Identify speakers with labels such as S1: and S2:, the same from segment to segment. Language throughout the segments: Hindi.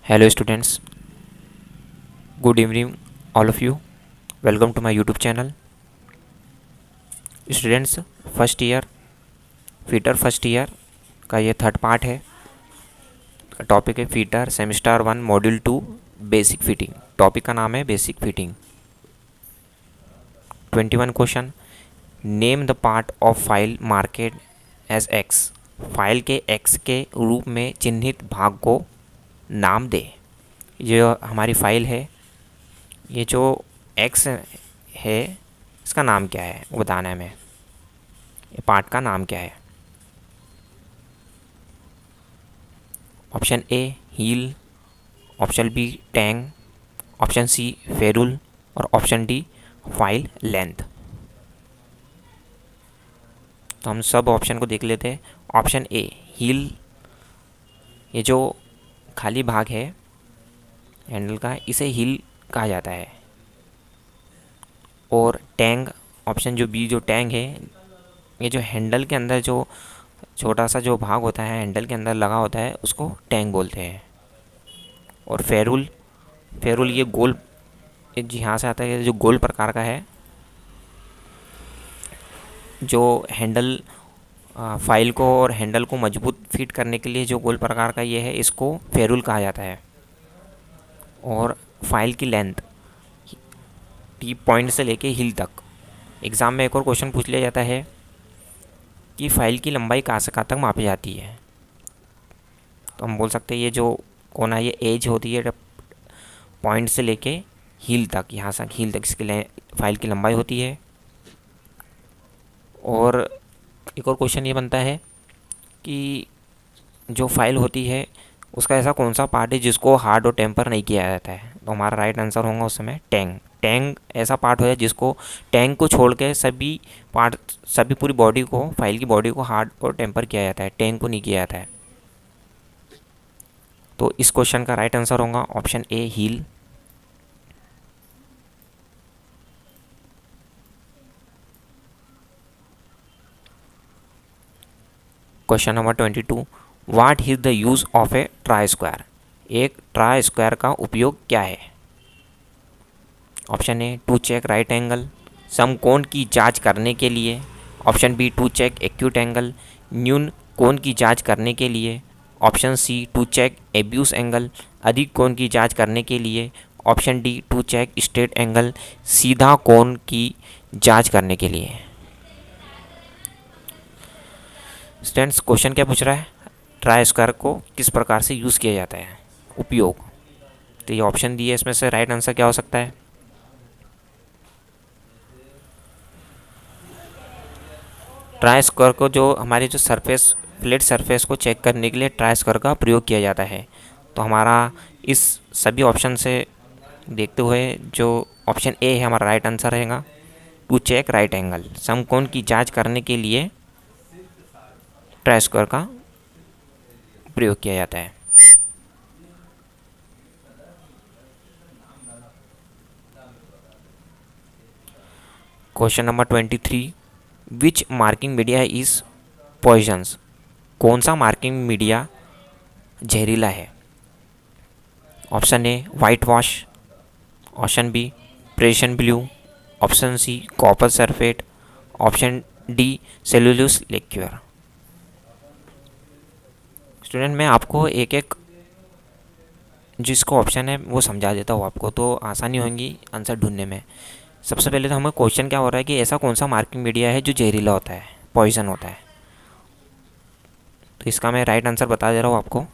S1: Hello students, good evening all of you. Welcome to my YouTube channel. Students first year का ये थर्ड पार्ट है। टॉपिक है fitter semester 1 module 2 basic fitting. Topic का नाम है basic fitting. 21 question. Name the part of file marked as X. File के एक्स के रूप में चिन्हित भाग को नाम दे। ये हमारी फाइल है, ये जो एक्स है इसका नाम क्या है वो बताना है हमें। ये पार्ट का नाम क्या है। Option A heel, option B tang, option C ferrule और ऑप्शन डी फाइल लेंथ। तो हम सब ऑप्शन को देख लेते हैं। ऑप्शन ए हील, ये जो खाली भाग है हैंडल का, इसे हील कहा जाता है। और टैंग, ऑप्शन जो बी जो टैंग है, ये जो हैंडल के अंदर जो छोटा सा जो भाग होता है हैंडल के अंदर लगा होता है उसको टैंग बोलते हैं। और फेरुल, फेरुल ये गोल, यहाँ से आता है, जो गोल प्रकार का है, जो हैंडल फाइल को और हैंडल को मजबूत फिट करने के लिए जो गोल प्रकार का ये है, इसको फेरुल कहा जाता है। और फाइल की लेंथ टी पॉइंट से लेके हिल तक। एग्ज़ाम में एक और क्वेश्चन पूछ लिया जाता है कि फ़ाइल की लंबाई कहाँ से कहाँ तक मापी जाती है। तो हम बोल सकते हैं ये जो कोना, ये एज होती है पॉइंट से लेके हील तक, यहाँ से हील तक इसकी फाइल की लंबाई होती है। और एक और क्वेश्चन ये बनता है कि जो फाइल होती है उसका ऐसा कौन सा पार्ट है जिसको हार्ड और टेम्पर नहीं किया जाता है। तो हमारा राइट आंसर होगा उस समय टैंग। टैंग ऐसा पार्ट है जिसको, टैंग को छोड़ के सभी पार्ट, सभी पूरी बॉडी को, फाइल की बॉडी को हार्ड और टेम्पर किया जाता है, टैंग को नहीं किया जाता है। तो इस क्वेश्चन का राइट आंसर होगा option A heel. Question number 22। What is the use of a try square. एक ट्राई स्क्वायर का उपयोग क्या है। Option A to check right angle, समकोण की जांच करने के लिए। Option B to check acute angle, न्यून कोण की जांच करने के लिए। Option C to check obtuse angle, अधिक कोण की जांच करने के लिए। Option D to check straight angle, सीधा कोण की जांच करने के लिए। स्टूडेंट्स क्वेश्चन क्या पूछ रहा है, ट्राई स्क्वायर को किस प्रकार से यूज़ किया जाता है, उपयोग। तो ये ऑप्शन दिए, इसमें से राइट आंसर क्या हो सकता है। ट्राई स्क्वायर को जो हमारी जो सरफेस, फ्लैट सरफेस को चेक करने के लिए ट्राई स्क्वायर का प्रयोग किया जाता है। तो हमारा इस सभी ऑप्शन से देखते हुए जो ऑप्शन ए है हमारा राइट आंसर रहेगा, टू चेक राइट एंगल, समकोण की जांच करने के लिए ट्राई स्क्वायर का प्रयोग किया जाता है। Question number 23। Which marking media is poisonous. कौन सा मार्किंग मीडिया जहरीला है। Option A white wash, option B Prussian blue, option C copper sulphate, option D cellulose liquid. Student मैं आपको एक एक जिसको ऑप्शन है वो समझा देता हूँ आपको, तो आसानी होगी आंसर ढूंढने में। सबसे पहले तो हमें क्वेश्चन क्या हो रहा है कि ऐसा कौन सा मार्किंग मीडिया है जो जहरीला होता है, पॉइजन होता है। तो इसका मैं राइट आंसर बता दे रहा हूँ आपको।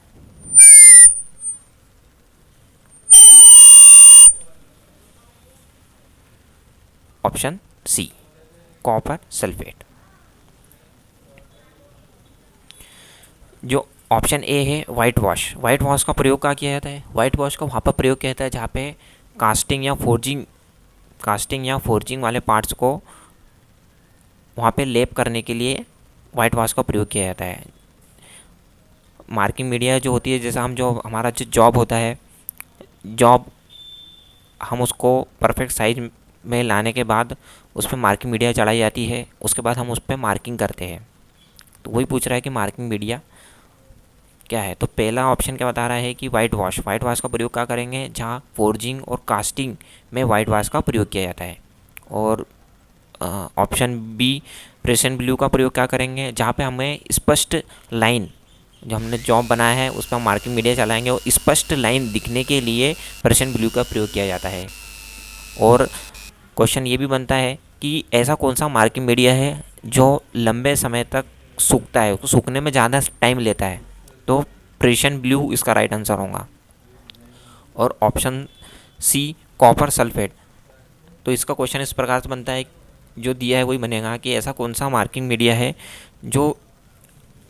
S1: Option C copper sulphate. जो ऑप्शन ए है वाइट वॉश, वाइट वॉश का प्रयोग कहाँ किया जाता है। वाइट वॉश का वहाँ पर प्रयोग किया जाता है जहाँ पे कास्टिंग या फोर्जिंग वाले पार्ट्स को वहाँ पे लेप करने के लिए वाइट वॉश का प्रयोग किया जाता है। मार्किंग मीडिया जो होती है, जैसा हम जो हमारा जो जॉब होता है, जॉब हम उसको परफेक्ट साइज में लाने के बाद उस पर मार्किंग मीडिया चढ़ाई जाती है, उसके बाद हम उस पर मार्किंग करते हैं। तो वही पूछ रहा है कि मार्किंग मीडिया क्या है? तो पहला ऑप्शन क्या बता रहा है कि वाइट वॉश। वाइट वॉश का प्रयोग क्या करेंगे? जहाँ फोर्जिंग और कास्टिंग में वाइट वॉश का प्रयोग किया जाता है। और ऑप्शन बी प्रेसेंट ब्लू का प्रयोग क्या करेंगे? जहाँ पे हमें स्पष्ट लाइन, जो हमने जॉब बनाया है उस पर हम मार्किंग मीडिया चलाएंगे और स्पष्ट लाइन दिखने के लिए प्रेसेंट ब्लू का प्रयोग किया जाता है। और क्वेश्चन ये भी बनता है कि ऐसा कौन सा मार्किंग मीडिया है जो लंबे समय तक सूखता है, उसको सूखने में ज़्यादा टाइम लेता है? तो प्रेसेंट ब्लू इसका राइट आंसर होगा। और ऑप्शन सी कॉपर सल्फेट। तो इसका क्वेश्चन इस प्रकार से बनता है, जो दिया है वही बनेगा कि ऐसा कौन सा मार्किंग मीडिया है जो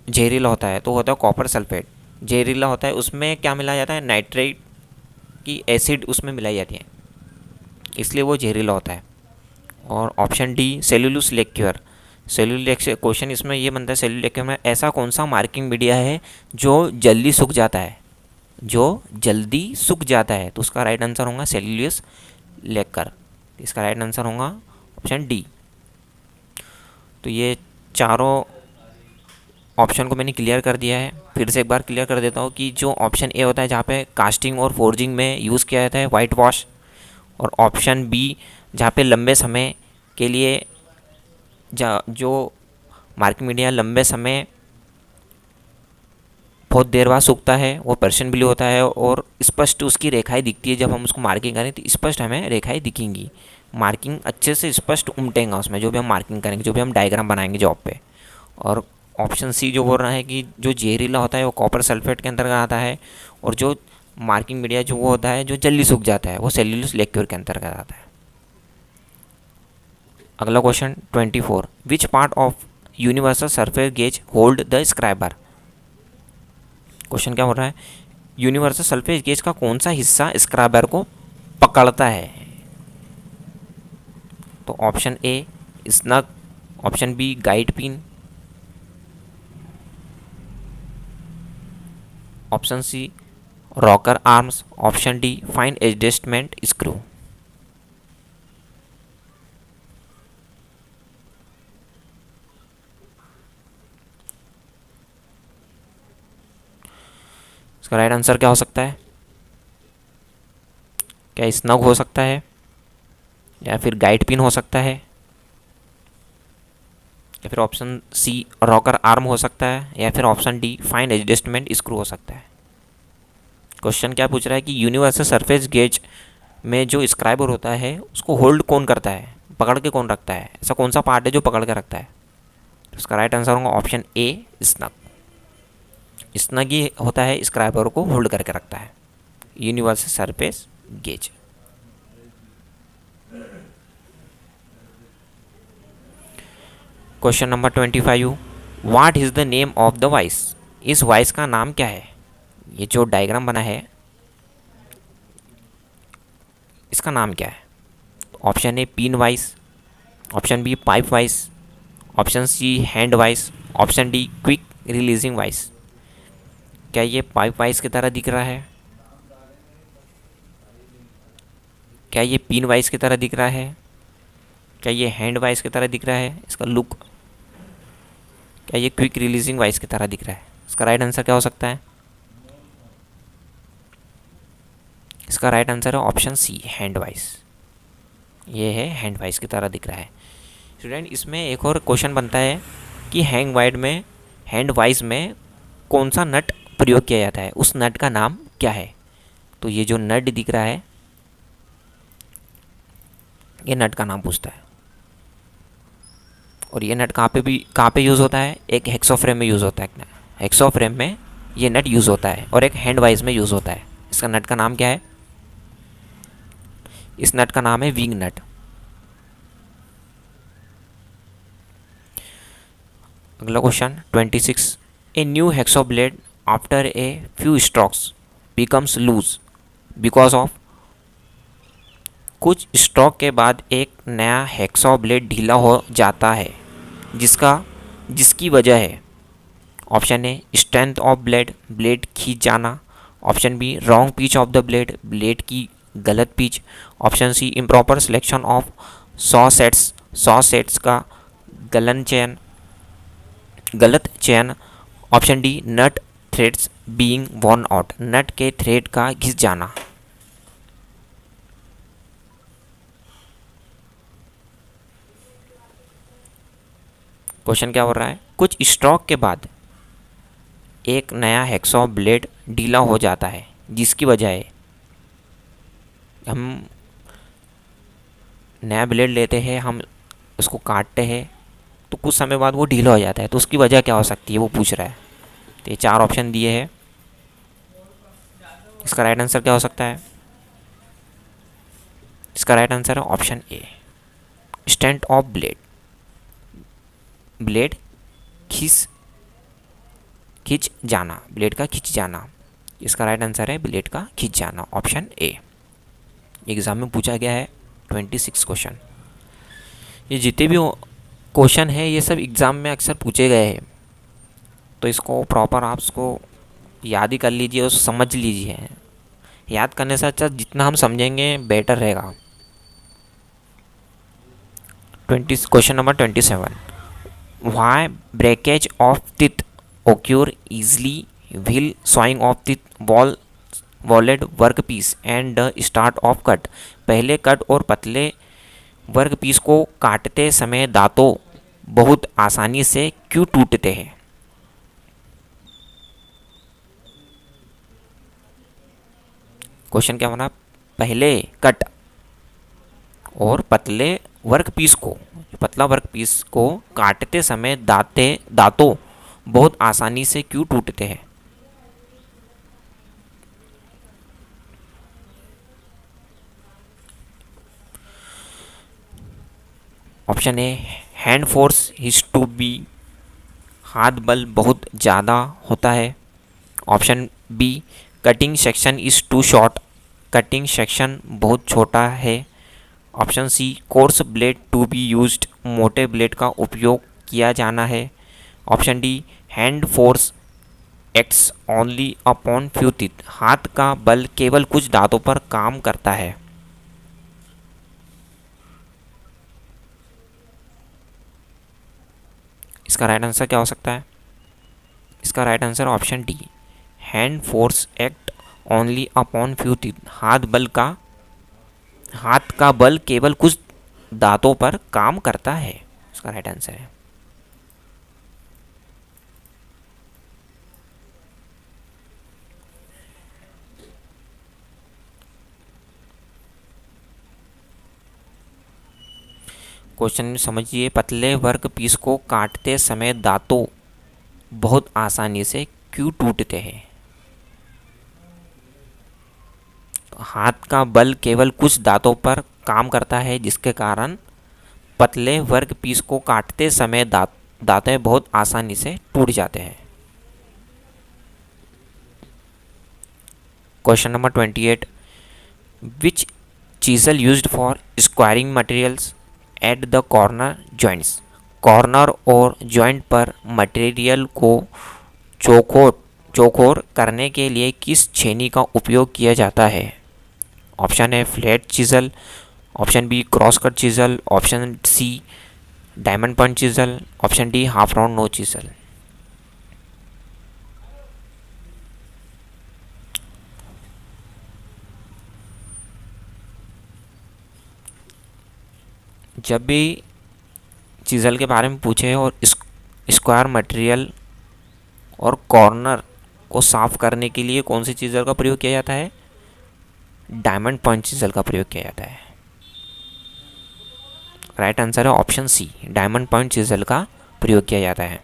S1: जहरीला होता है? तो होता है कॉपर सल्फेट। जहरीला होता है, उसमें क्या मिलाया जाता है? नाइट्रेट की एसिड उसमें मिलाई जाती है, इसलिए वो जहरीला होता है। और option D cellulose liquid. Cellulose question इसमें ये बनता है, सेल्यूलोस लिक्विड में ऐसा कौन सा मार्किंग मीडिया है जो जल्दी सूख जाता है? जो जल्दी सूख जाता है, तो उसका राइट आंसर होगा सेल्यूलोस लिक्विड। इसका राइट आंसर होगा ऑप्शन डी। तो ये चारों ऑप्शन को मैंने क्लियर कर दिया है। फिर से एक बार क्लियर कर देता हूँ कि जो ऑप्शन ए होता है जहाँ पे कास्टिंग और फोर्जिंग में यूज़ किया जाता है वाइट वॉश, और ऑप्शन बी जहाँ पे लंबे समय के लिए जो मार्किंग मीडिया लंबे समय बहुत देर बाद सूखता है वो पर्शियन ब्लू होता है, और स्पष्ट उसकी रेखाएं दिखती है। जब हम उसको मार्किंग करें तो स्पष्ट हमें रेखाएं दिखेंगी, मार्किंग अच्छे से स्पष्ट उमटेगा उसमें, जो भी हम मार्किंग करेंगे, जो भी हम डायग्राम बनाएंगे जॉब पे। और ऑप्शन सी जो बोल रहा है कि जो जहरीला होता है वो कॉपर सल्फेट के अंतर्गत आता है, और जो मार्किंग मीडिया जो वो होता है जो जल्दी सूख जाता है वो सेल्यूलोस लिक्विड के अंतर्गत आता है। अगला question 24, which part of universal surface gauge hold the scriber? Question क्या हो रहा है? यूनिवर्सल सरफेस गेज का कौन सा हिस्सा स्क्राइबर को पकड़ता है? तो option A snug, option B guide pin, option C rocker arms, option D fine adjustment screw. इसका राइट आंसर क्या हो सकता है? क्या स्नग हो सकता है, या फिर गाइड पिन हो सकता है, या फिर ऑप्शन सी रॉकर आर्म हो सकता है, या फिर option D fine adjustment screw हो सकता है? क्वेश्चन क्या पूछ रहा है कि यूनिवर्सल सरफेस गेज में जो स्क्राइबर होता है उसको होल्ड कौन करता है, पकड़ के कौन रखता है? ऐसा कौन सा पार्ट है जो पकड़ के रखता है? तो इसका राइट आंसर होगा ऑप्शन ए स्नग। स्नग ही होता है स्क्राइबर को होल्ड करके रखता है, universal surface gauge. Question number 25, what is the name of the vice? इस वाइस का नाम क्या है? ये जो डायग्राम बना है इसका नाम क्या है? Option A pin vice, option B pipe vice, option C hand vice, option D quick releasing vice. क्या ये पाइप वाइस की तरह दिख रहा है? क्या ये पिन वाइस की तरह दिख रहा है? क्या ये हैंड वाइस की तरह दिख रहा है इसका लुक? क्या ये क्विक रिलीजिंग वाइस की तरह दिख रहा है? इसका राइट आंसर क्या हो सकता है? इसका राइट आंसर है ऑप्शन सी हैंड वाइस। ये है हैंड वाइस की तरह दिख रहा है। स्टूडेंट इसमें एक और क्वेश्चन बनता है कि हैंड वाइस में कौन सा नट प्रयोग किया जाता है, उस नट का नाम क्या है? तो ये जो नट दिख रहा है ये नट का नाम पूछता है। और ये नट कहाँ पे यूज़ होता है? एक हेक्सोफ्रेम में यूज़ होता है। हेक्सोफ्रेम में ये नट यूज़ होता है, और एक हैंड वाइस में यूज़ होता है। इसका नट का नाम क्या है? इस नट का नाम है विंग नट। अगला question 26, a new hacksaw blade after a few strokes becomes loose because of? कुछ स्ट्रोक के बाद एक नया हेक्सो ब्लेड ढीला हो जाता है, जिसकी वजह है? Option A strength of blade, blade खींच जाना, option B wrong pitch of the blade, blade की गलत पिच, option C improper selection of saw sets का गलत चयन, option D nut threads being worn out, nut के थ्रेड का घिस जाना। क्वेश्चन क्या हो रहा है, कुछ स्ट्रोक के बाद एक नया हैक्सॉ ब्लेड ढीला हो जाता है, जिसकी बजाय हम नया ब्लेड लेते हैं, हम उसको काटते हैं, तो कुछ समय बाद वो ढीला हो जाता है, तो उसकी वजह क्या हो सकती है वो पूछ रहा है। तो ये 4 ऑप्शन दिए हैं, इसका राइट आंसर क्या हो सकता है? इसका राइट आंसर है option A, stand of blade, blade खिंच जाना, ब्लेड का खिंच जाना। इसका राइट आंसर है ब्लेड का खिंच जाना, ऑप्शन ए। एग्जाम में पूछा गया है 26 क्वेश्चन। ये जितने भी क्वेश्चन है ये सब एग्ज़ाम में अक्सर पूछे गए हैं, तो इसको प्रॉपर आप इसको याद ही कर लीजिए और समझ लीजिए। याद करने से अच्छा जितना हम समझेंगे बेटर रहेगा। Question number 27, why breakage of teeth occur easily while sawing off the walled workpiece and the start of cut. पहले कट और पतले वर्कपीस को काटते समय दांतों बहुत आसानी से क्यों टूटते हैं? क्वेश्चन क्या बना, पहले कट और पतले वर्कपीस को, पतला वर्कपीस को काटते समय दांतों बहुत आसानी से क्यों टूटते हैं? Option A, hand force is to be, हाथ बल बहुत ज़्यादा होता है। Option B, cutting section is too short, cutting section बहुत छोटा है। Option C, coarse blade to be used, मोटे ब्लेड का उपयोग किया जाना है। Option D, hand force acts only upon few teeth, हाथ का बल केवल कुछ दांतों पर काम करता है। इसका राइट आंसर क्या हो सकता है? इसका right answer option D, hand force act only upon few teeth, हाथ का बल केवल कुछ दांतों पर काम करता है। इसका राइट आंसर है। क्वेश्चन समझिए, पतले वर्कपीस को काटते समय दांतों बहुत आसानी से क्यों टूटते हैं? हाथ का बल केवल कुछ दांतों पर काम करता है, जिसके कारण पतले वर्कपीस को काटते समय दांतें बहुत आसानी से टूट जाते हैं। Question number 28, which chisel used for squaring materials at the corner joints, corner और जॉइंट पर मटेरियल को चौकोर करने के लिए किस छेनी का उपयोग किया जाता है? ऑप्शन है flat chisel, option B cross cut chisel, option C diamond point chisel, option D half round nose chisel. जब भी चीजल के बारे में पूछे और स्क्वायर मटेरियल और कॉर्नर को साफ करने के लिए कौन सी चीजल का प्रयोग किया जाता है? डायमंड पॉइंट चीजल का प्रयोग किया जाता है। राइट आंसर है option C, diamond point chisel का प्रयोग किया जाता है।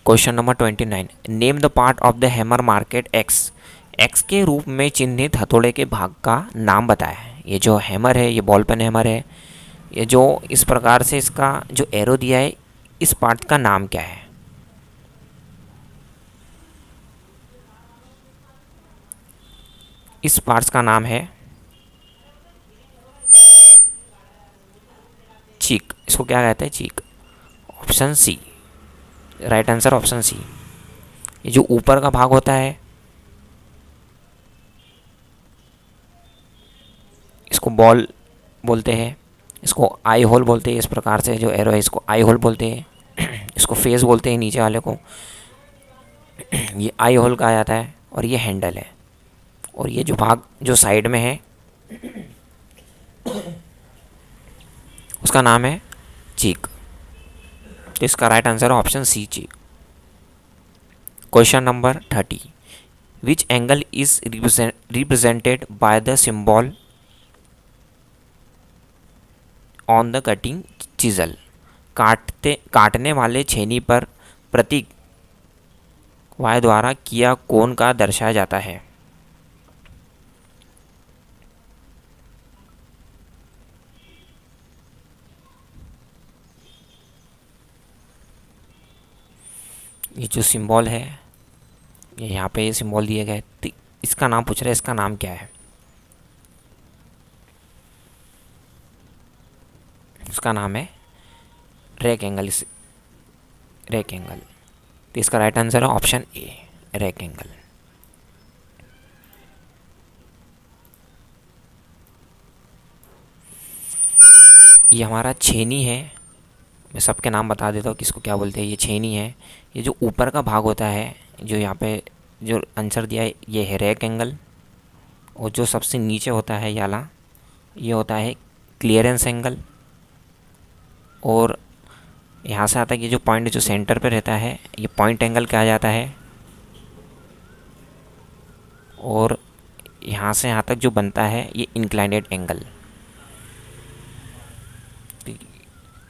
S1: Question number 29, name the part of the hammer marked X, X के रूप में चिन्हित हथौड़े के भाग का नाम बताया है। ये जो हैमर है, ये बॉल पेन हैमर है, ये जो इस प्रकार से इसका जो एरो दिया है, इस पार्ट का नाम क्या है? इस पार्ट्स का नाम है चीक। इसको क्या कहते हैं? Cheek. Option C, right answer option C. ये जो ऊपर का भाग होता है इसको बॉल बोलते हैं, इसको आई होल बोलते हैं। इस प्रकार से जो एरो है इसको आई होल बोलते हैं। इसको फेस बोलते हैं नीचे वाले को। ये आई होल कहा जाता है और ये हैंडल है। और ये जो भाग जो साइड में है उसका नाम है चीक। तो इसका राइट आंसर है option C, cheek. Question number 30, which angle is represented by the symbol on the cutting chisel. काटने वाले छेनी पर प्रतीक वाय द्वारा किया कोण का दर्शाया जाता है। ये जो सिंबल है, ये यहाँ पे ये सिंबल दिए गए, तो इसका नाम पूछ रहे हैं, इसका नाम क्या है? उसका नाम है रेक एंगल। Rake angle. तो इसका राइट आंसर है ऑप्शन ए, रेक एंगल। ये हमारा छेनी है। मैं सबके नाम बता देता हूँ किसको क्या बोलते हैं। ये छेनी है। ये जो ऊपर का भाग होता है, जो यहाँ पे जो आंसर दिया है, ये है रेक एंगल। और जो सबसे नीचे होता है ये वाला, ये होता है क्लियरेंस एंगल। और यहाँ से आता है कि जो पॉइंट जो सेंटर पे रहता है, ये पॉइंट एंगल कहा जाता है। और यहाँ से यहाँ तक जो बनता है, ये इंक्लाइनेड एंगल।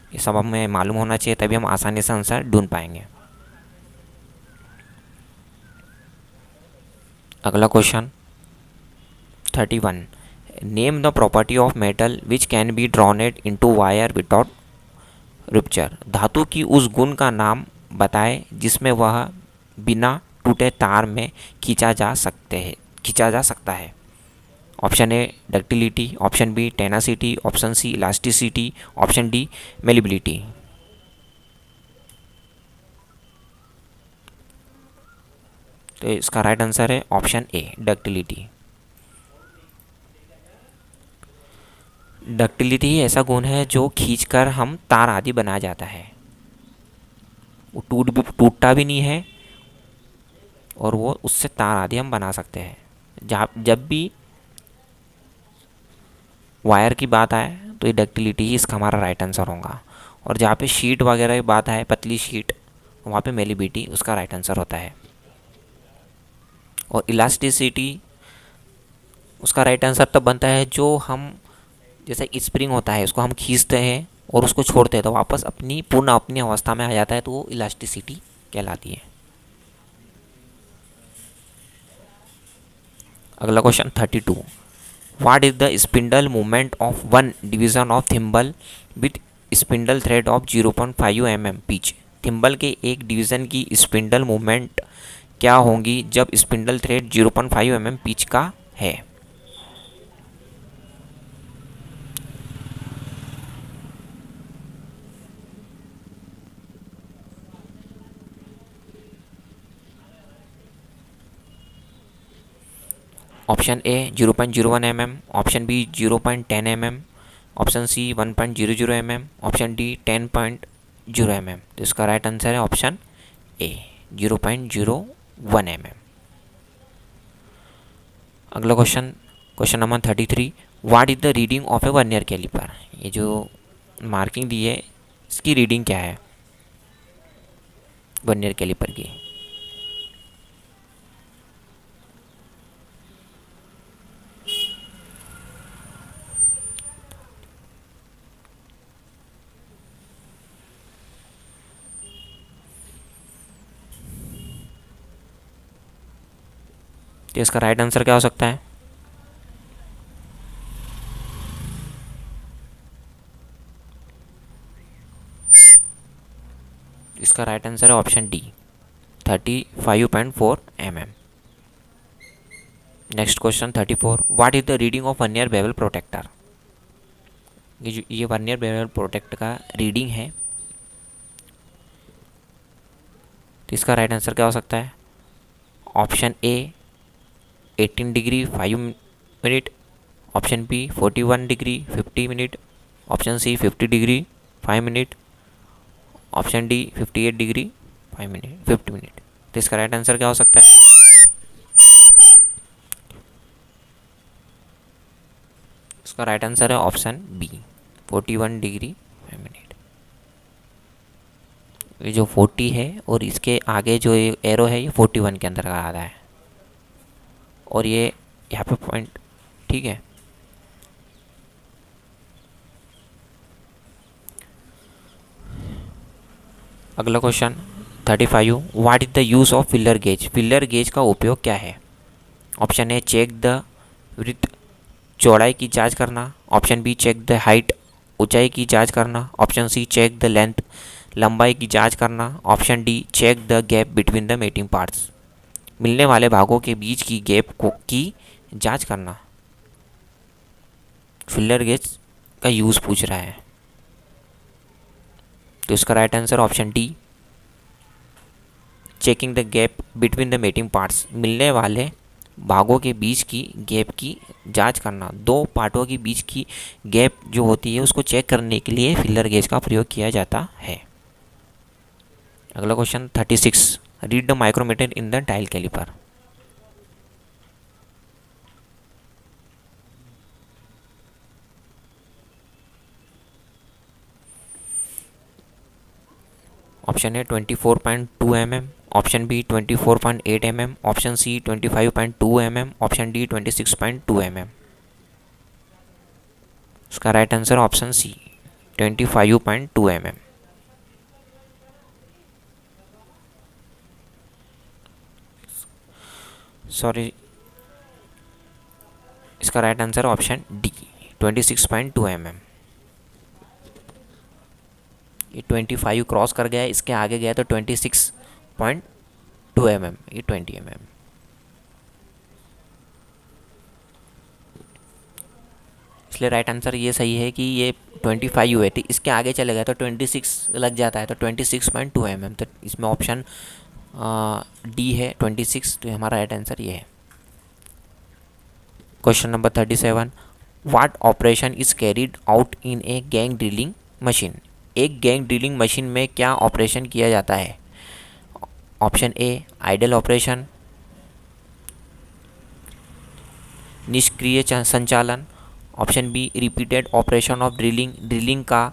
S1: ये सब हमें मालूम होना चाहिए, तभी हम आसानी से आंसर ढूंढ पाएंगे। अगला question 31, name the property of metal which can be drawn it into wire without rupture. धातु की उस गुण का नाम बताएं जिसमें वह बिना टूटे तार में खींचा जा सकता है। Option A ductility, option B tenacity, option C elasticity, option D malleability. तो इसका राइट आंसर है ऑप्शन ए, डक्टिलिटी। डक्टिलिटी ही ऐसा गुण है जो खींचकर हम तार आदि बनाया जाता है। वो टूटता भी नहीं है और वो उससे तार आदि हम बना सकते हैं। जब भी वायर की बात आए तो ये डक्टिलिटी ही इसका हमारा राइट आंसर होगा। और जहाँ पे शीट वगैरह की बात आए, पतली शीट, वहाँ पे मेलिबिलिटी उसका राइट आंसर होता है। और इलास्टिसिटी उसका राइट आंसर तब बनता है जो हम, जैसे स्प्रिंग होता है, उसको हम खींचते हैं और उसको छोड़ते हैं तो वापस अपनी अवस्था में आ जाता है, तो वो इलास्टिसिटी कहलाती है। अगला question 32, what is the spindle movement of one division of thimble with spindle thread of 0.5 mm pitch. Thimble के एक डिवीज़न की स्पिंडल मूवमेंट क्या होंगी जब स्पिंडल थ्रेड 0.5 mm पिच का है? Option A 0.01 mm, option B 0.10 mm, option C 1.00 mm, option D 10.0 mm। तो इसका राइट आंसर है ऑप्शन ए, 0.01 mm। अगला question number 33, what is the reading of a vernier caliper. ये जो मार्किंग दी है, इसकी रीडिंग क्या है वर्नियर कैलिपर की? तो इसका राइट आंसर क्या हो सकता है? इसका राइट आंसर है option D, 35.4 mm। Next question 34, what is the reading of vernier bevel protractor. ये वर्नियर बेवल प्रोटेक्टर का रीडिंग है, तो इसका राइट आंसर क्या हो सकता है? Option A 18 degree 5 minute, option B 41 degree 50 minute, option C 50 degree 5 minute, option D 58 degree 50 minute. तो इसका राइट आंसर क्या हो सकता है? इसका राइट आंसर है ऑप्शन बी 41 डिग्री 5 मिनट। ये जो 40 है और इसके आगे जो एरो है ये 41 के अंदर का आता है, और ये यहाँ पे पॉइंट, ठीक है। अगला question 35, what is the use of feeler gauge? Feeler gauge का उपयोग क्या है? Option A check the width, चौड़ाई की जांच करना। Option B check the height, ऊंचाई की जांच करना। Option C check the length, लंबाई की जांच करना। Option D check the gap between the mating parts, मिलने वाले भागों के बीच की गैप की जांच करना। फिलर गेज का यूज़ पूछ रहा है, तो इसका right answer option D checking the gap between the mating parts, मिलने वाले भागों के बीच की गैप की जांच करना। दो पार्टों के बीच की गैप जो होती है उसको चेक करने के लिए फिलर गेज का प्रयोग किया जाता है। अगला question 36, read the micrometer in the dial calliper. Option A 24.2 mm, option B 24.8 mm, option C 25.2 mm, option D 26.2 mm। उसका right answer option C 25.2 mm। Sorry, इसका right answer option D 26.2 mm। ये 25 क्रॉस कर गया, इसके आगे गया तो 26.2 mm, ये 20 mm। इसलिए राइट आंसर ये सही है कि ये 25 हुए थे, इसके आगे चले गए तो 26 लग जाता है, तो 26.2 mm। तो इसमें ऑप्शन डी है 26, तो हमारा राइट आंसर ये है। Question number 37, what operation is carried out in a gang drilling machine? एक गैंग ड्रिलिंग मशीन में क्या ऑपरेशन किया जाता है? ऑप्शन ए आइडल ऑपरेशन, निष्क्रिय संचालन। Option B repeated operation of drilling, drilling का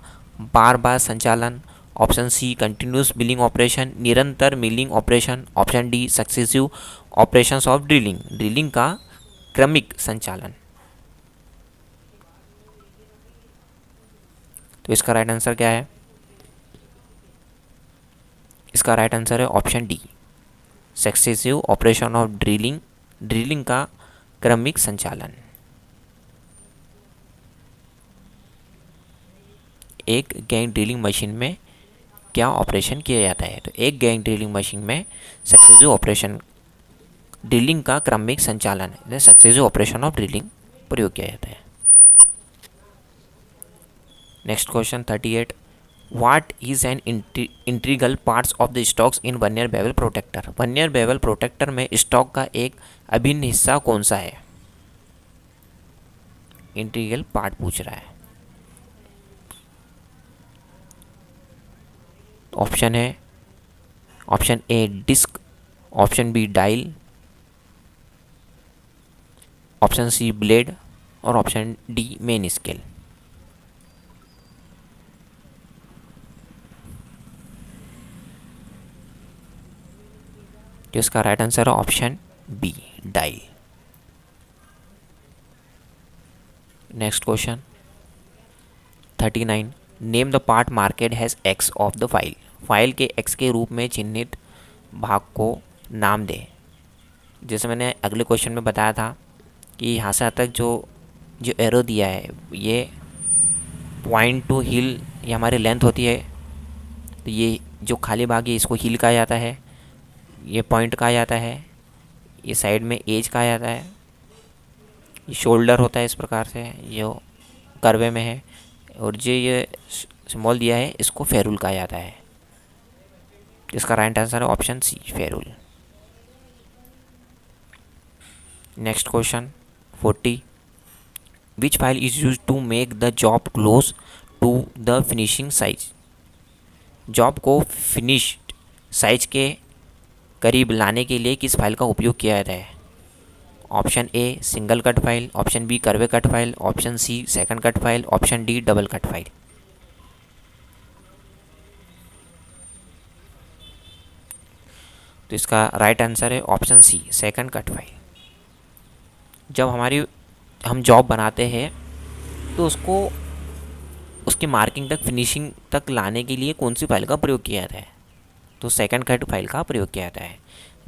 S1: बार बार संचालन। Option C continuous milling operation, निरंतर milling operation. Option D successive operations of drilling, drilling का क्रमिक संचालन। तो इसका राइट आंसर क्या है? इसका राइट आंसर है option D successive operation of drilling, drilling का क्रमिक संचालन। एक गैंग ड्रिलिंग मशीन में क्या ऑपरेशन किया जाता है? तो एक गैंग ड्रिलिंग मशीन में सक्सेसिव ऑपरेशन, ड्रिलिंग का क्रमिक संचालन, सक्सेसिव ऑपरेशन ऑफ ड्रिलिंग प्रयोग किया जाता है। Next question 38, what is an integral parts of the stocks in vernier bevel protector? Vernier bevel protector में स्टॉक का एक अभिन्न हिस्सा कौन सा है? इंटीग्रल पार्ट पूछ रहा है। ऑप्शन है option A disc, option B dial, option C blade और ऑप्शन डी मेन स्केल। तो इसका राइट आंसर है option B dial. Next question 39, name the part marked has X of the file. File के एक्स के रूप में चिन्हित भाग को नाम दे। जैसे मैंने अगले क्वेश्चन में बताया था कि यहाँ से तक जो जो एरो दिया है ये पॉइंट टू हिल, ये हमारी लेंथ होती है। तो ये जो खाली भाग है इसको हिल कहा जाता है, ये पॉइंट कहा जाता है, ये साइड में एज कहा जाता है, ये शोल्डर होता है इस प्रकार से, ये कर्वे में है, और जो ये सिंबल दिया है इसको फेरुल कहा जाता है। इसका राइट आंसर है option C ferrule. Next question 40, which file is use to make the job close to the finishing size? Job को फिनिश्ड साइज के करीब लाने के लिए किस फाइल का उपयोग किया जाता है? Option A single cut file, option B curve cut file, option C second cut file, option D double cut file. तो इसका राइट आंसर है option C second cut file. जब हम जॉब बनाते हैं तो उसको उसकी मार्किंग तक, फिनिशिंग तक लाने के लिए कौन सी फाइल का प्रयोग किया जाता है? तो सेकंड कट फाइल का प्रयोग किया जाता है।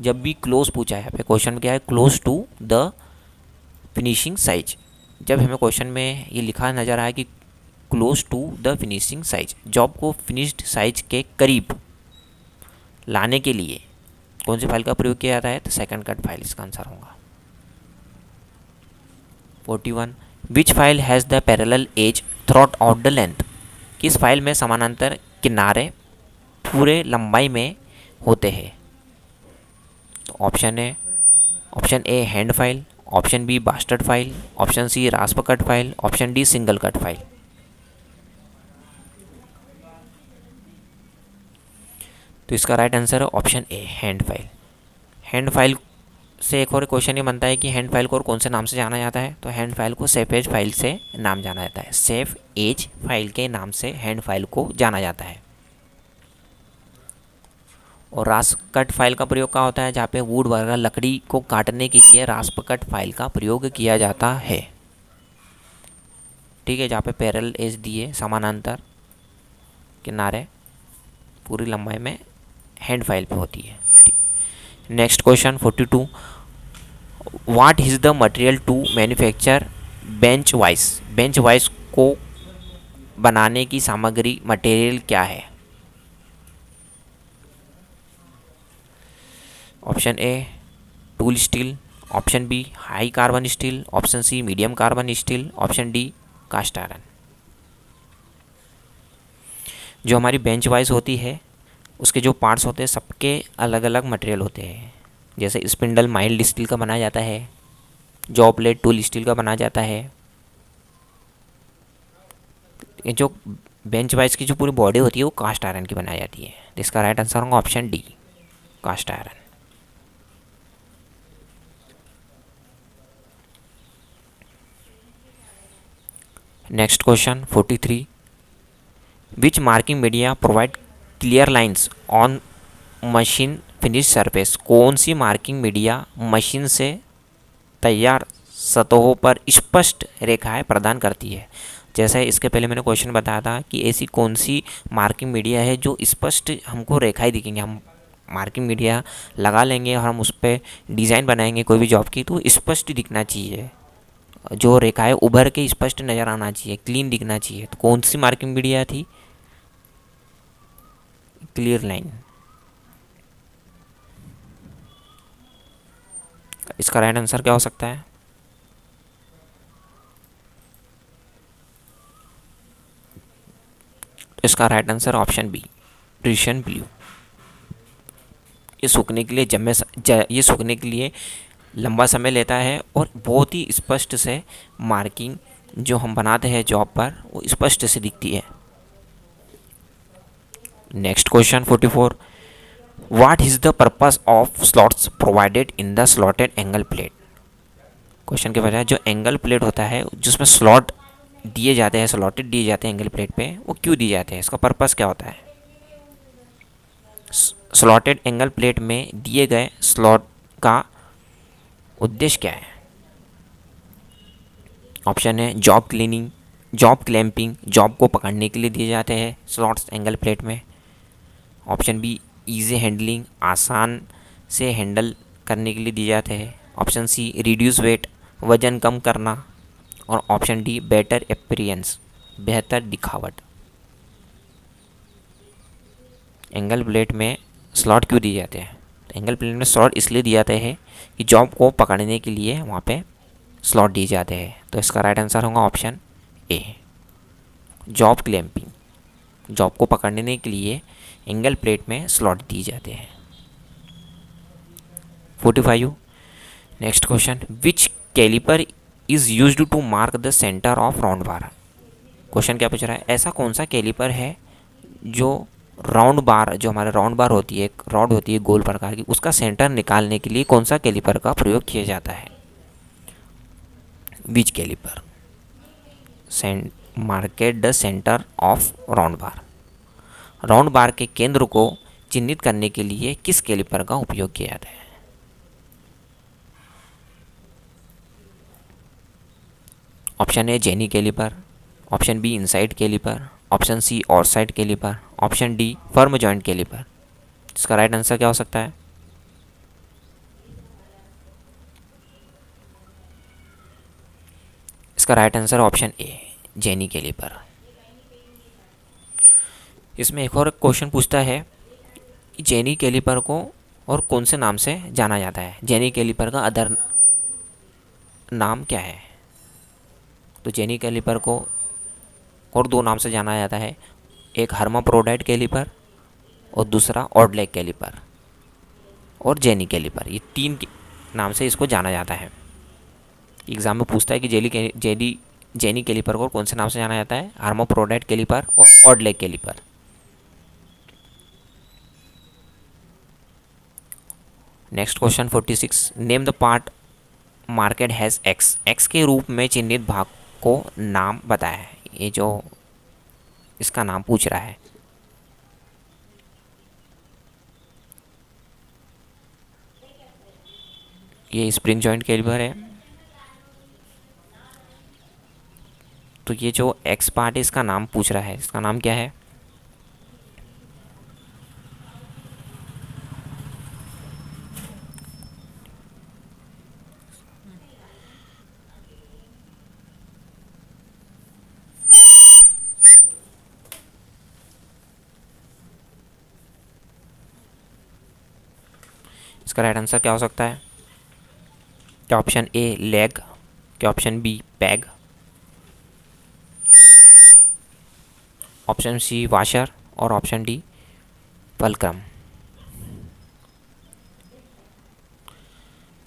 S1: जब भी क्लोज पूछा है, यहाँ पे क्वेश्चन क्या है, close to the finishing size. जब हमें क्वेश्चन में ये लिखा नज़र आया कि close to the finishing size, job को फिनिश्ड साइज के करीब लाने के लिए कौन सी फाइल का प्रयोग किया जाता है? तो सेकंड कट फाइल इसका आंसर होगा। 41 which file has the parallel edge throughout the length? किस फाइल में समानांतर किनारे पूरे लंबाई में होते हैं? तो option A hand file, option B bastard file, option C rasp cut file, option D single cut file. तो इसका राइट आंसर है option A hand file. Hand file से एक और क्वेश्चन ये बनता है कि हैंड फाइल को और कौन से नाम से जाना जाता है? तो हैंड फाइल को सेफ एज फाइल से नाम जाना जाता है। सेफ एज फाइल के नाम से हैंड फाइल को जाना जाता है। और रास्प कट फाइल का प्रयोग कहाँ होता है? जहाँ पे वुड वगैरह लकड़ी को काटने के लिए रास्प कट फाइल का प्रयोग किया जाता है। ठीक है, जहाँ पे पैरेलल एज दिए, समानांतर किनारे पूरी लंबाई में, हैंड फाइल पे होती है। Next question 42 what is the material to manufacture bench vice? Bench vice को बनाने की सामग्री, मटेरियल क्या है? Option A tool steel, option B high carbon steel, option C medium carbon steel, option D cast iron. जो हमारी बेंच वाइज होती है उसके जो पार्ट्स होते हैं सबके अलग अलग मटेरियल होते हैं। जैसे स्पिंडल माइल्ड स्टील का बनाया जाता है, जॉ प्लेट टूल स्टील का बनाया जाता है। ये जो बेंच वाइज की जो पूरी बॉडी होती है वो कास्ट आयरन की बनाई जाती है। इसका राइट आंसर होगा option D cast iron. Next question 43 which marking media provide clear lines on machine finish surface? कौन सी मार्किंग मीडिया मशीन से तैयार सतहों पर स्पष्ट रेखाएं प्रदान करती है? जैसे इसके पहले मैंने क्वेश्चन बताया था कि ऐसी कौन सी मार्किंग मीडिया है जो स्पष्ट हमको रेखाएं दिखेंगे। हम मार्किंग मीडिया लगा लेंगे और हम उस पर डिज़ाइन बनाएंगे कोई भी जॉब की, तो स्पष्ट दिखना चाहिए, जो रेखाएं उभर के स्पष्ट नज़र आना चाहिए, क्लीन दिखना चाहिए। तो कौन सी मार्किंग मीडिया थी? Clear line. इसका राइट आंसर क्या हो सकता है? तो इसका right answer option B prussian blue. ये सूखने के लिए ये सूखने के लिए लंबा समय लेता है और बहुत ही स्पष्ट से मार्किंग जो हम बनाते हैं जॉब पर वो स्पष्ट से दिखती है। Next question 44 what is the purpose of slots provided in the slotted angle plate? Question के बजाय जो एंगल प्लेट होता है जिसमें स्लॉट दिए जाते हैं, स्लॉटेड दिए जाते हैं एंगल प्लेट पे, वो क्यों दिए जाते हैं? इसका पर्पस क्या होता है? स्लॉटेड एंगल प्लेट में दिए गए स्लॉट का उद्देश्य क्या है? ऑप्शन है job cleaning, job clamping, job को पकड़ने के लिए दिए जाते हैं स्लॉट्स एंगल प्लेट में। ऑप्शन बी ईजी हैंडलिंग, आसान से हैंडल करने के लिए दिए जाते हैं। ऑप्शन सी रिड्यूस वेट, वजन कम करना। और ऑप्शन डी बेटर अपीयरेंस, बेहतर दिखावट। एंगल प्लेट में स्लॉट क्यों दिए जाते हैं? तो एंगल प्लेट में स्लॉट इसलिए दिए जाते हैं कि जॉब को पकड़ने के लिए वहाँ पे स्लॉट दिए जाते हैं। तो इसका राइट आंसर होगा ऑप्शन ए जॉब क्लैंपिंग। जॉब को पकड़ने के लिए एंगल प्लेट में स्लॉट दिए जाते हैं। 45 next question which caliper is used to mark the centre of round bar? Question क्या पूछ रहा है? ऐसा कौन सा कैलिपर है जो राउंड बार, जो हमारे राउंड बार होती है, एक रॉड होती है गोल प्रकार की, उसका सेंटर निकालने के लिए कौन सा कैलिपर का प्रयोग किया जाता है? Which caliper marked the centre of round bar. Round bar के केंद्र को चिन्हित करने के लिए किस कैलिपर का उपयोग किया जाता है? Option A jenny caliper, option B inside caliper, option C outside caliper, option D firm joint caliper. इसका राइट आंसर क्या हो सकता है? इसका right answer option A jenny caliper. इसमें एक और क्वेश्चन पूछता है कि जेनी कैलिपर को और कौन से नाम से जाना जाता है? जेनी कैलिपर का अदर नाम क्या है? तो जेनी कैलिपर को और दो नाम से जाना जाता है, एक हर्माफ्रोडाइट कैलिपर और दूसरा ऑडलेग कैलिपर और जेनी कैलिपर। ये तीन नाम से इसको जाना जाता है। एग्जाम में पूछता है कि जेनी कैलिपर को कौन से नाम से जाना जाता है? हर्माफ्रोडाइट कैलिपर और odd leg caliper. Next question 46, name the part marked has X. X के रूप में चिन्हित भाग को नाम बताया है। ये जो इसका नाम पूछ रहा है, ये स्प्रिंग जॉइंट कैलिपर है। तो ये जो एक्स पार्ट है इसका नाम पूछ रहा है, इसका नाम क्या है? इसका राइट आंसर क्या हो सकता है? क्या ऑप्शन ए लेग, क्या option B peg, option C washer और ऑप्शन डी फलक्रम।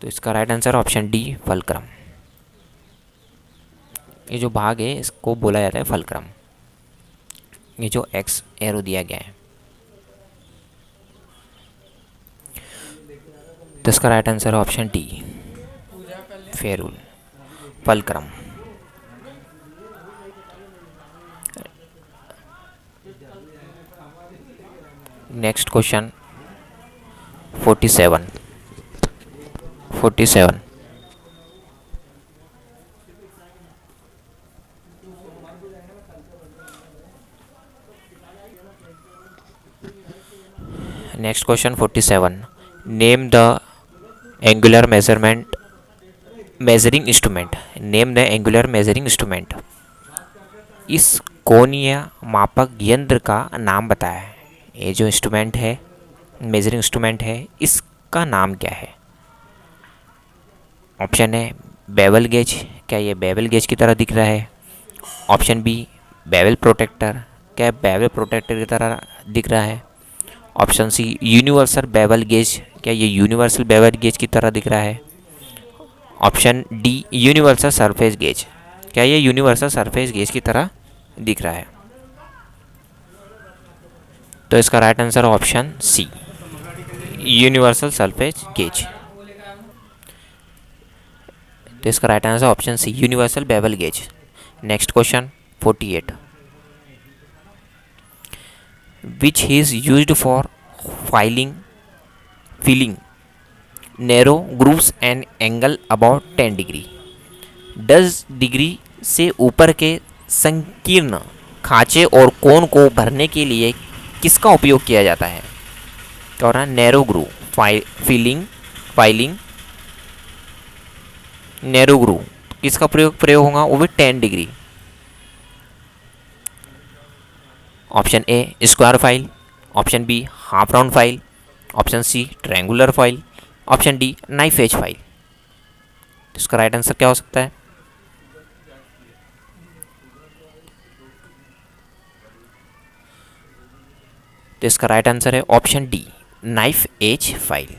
S1: तो इसका right answer option D fulcrum. ये जो भाग है इसको बोला जाता है फलक्रम, ये जो एक्स एरो दिया गया है। तो इसका राइट आंसर है option D ferrule fulcrum. Next question 47। Next question 47, name the angular measuring instrument. Name the angular measuring instrument. इस कोणीय मापक यंत्र का नाम बताया है। ये जो इंस्ट्रूमेंट है, मेजरिंग इंस्ट्रूमेंट है, इसका नाम क्या है? ऑप्शन है बेवल गेज, क्या ये बेवल गेज की तरह दिख रहा है? ऑप्शन बी बेवल प्रोटेक्टर, क्या बेवल प्रोटेक्टर की तरह दिख रहा है? Option C universal bevel gauge, क्या ये यूनिवर्सल बेवल गेज की तरह दिख रहा है? Option D universal surface gauge, क्या ये यूनिवर्सल सरफेस गेज की तरह दिख रहा है? तो इसका right answer option C universal surface gauge. तो इसका right answer option C universal bevel gauge. Next question 48, which is used for filing narrow grooves and angle about 10 degree. 10 degree से ऊपर के संकीर्ण खांचे और कोण को भरने के लिए किसका उपयोग किया जाता है? क्या हो रहा है? Narrow groove, filing narrow groove, किसका प्रयोग होगा? वो भी 10 degree. Option A square file, option B half round file, option C triangular file, option D knife edge file. इसका राइट आंसर क्या हो सकता है? तो इसका राइट आंसर है option D knife edge file.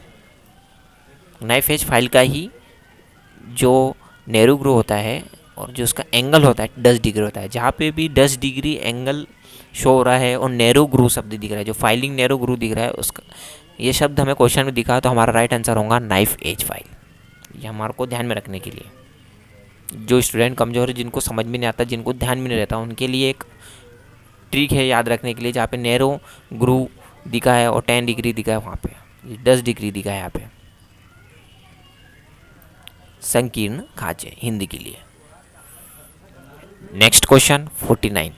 S1: Knife edge file का ही जो नैरो ग्रू होता है और जो उसका एंगल होता है 10 डिग्री होता है। जहाँ पे भी 10 डिग्री एंगल शो हो रहा है और नैरो ग्रू शब्द दिख रहा है, जो फाइलिंग नैरो ग्रू दिख रहा है उसका ये शब्द हमें क्वेश्चन में दिखा, तो हमारा राइट आंसर होगा नाइफ एज फाइल। ये हमारे को ध्यान में रखने के लिए, जो स्टूडेंट कमज़ोर है, जिनको समझ में नहीं आता, जिनको ध्यान में नहीं रहता, उनके लिए एक ट्रिक है याद रखने के लिए, जहाँ पे नैरो ग्रू दिखा है और 10 डिग्री दिखा है, वहाँ पे 10 डिग्री दिखा है यहाँ पे। संकीर्ण खांचे हिंदी के लिए। Next question 49,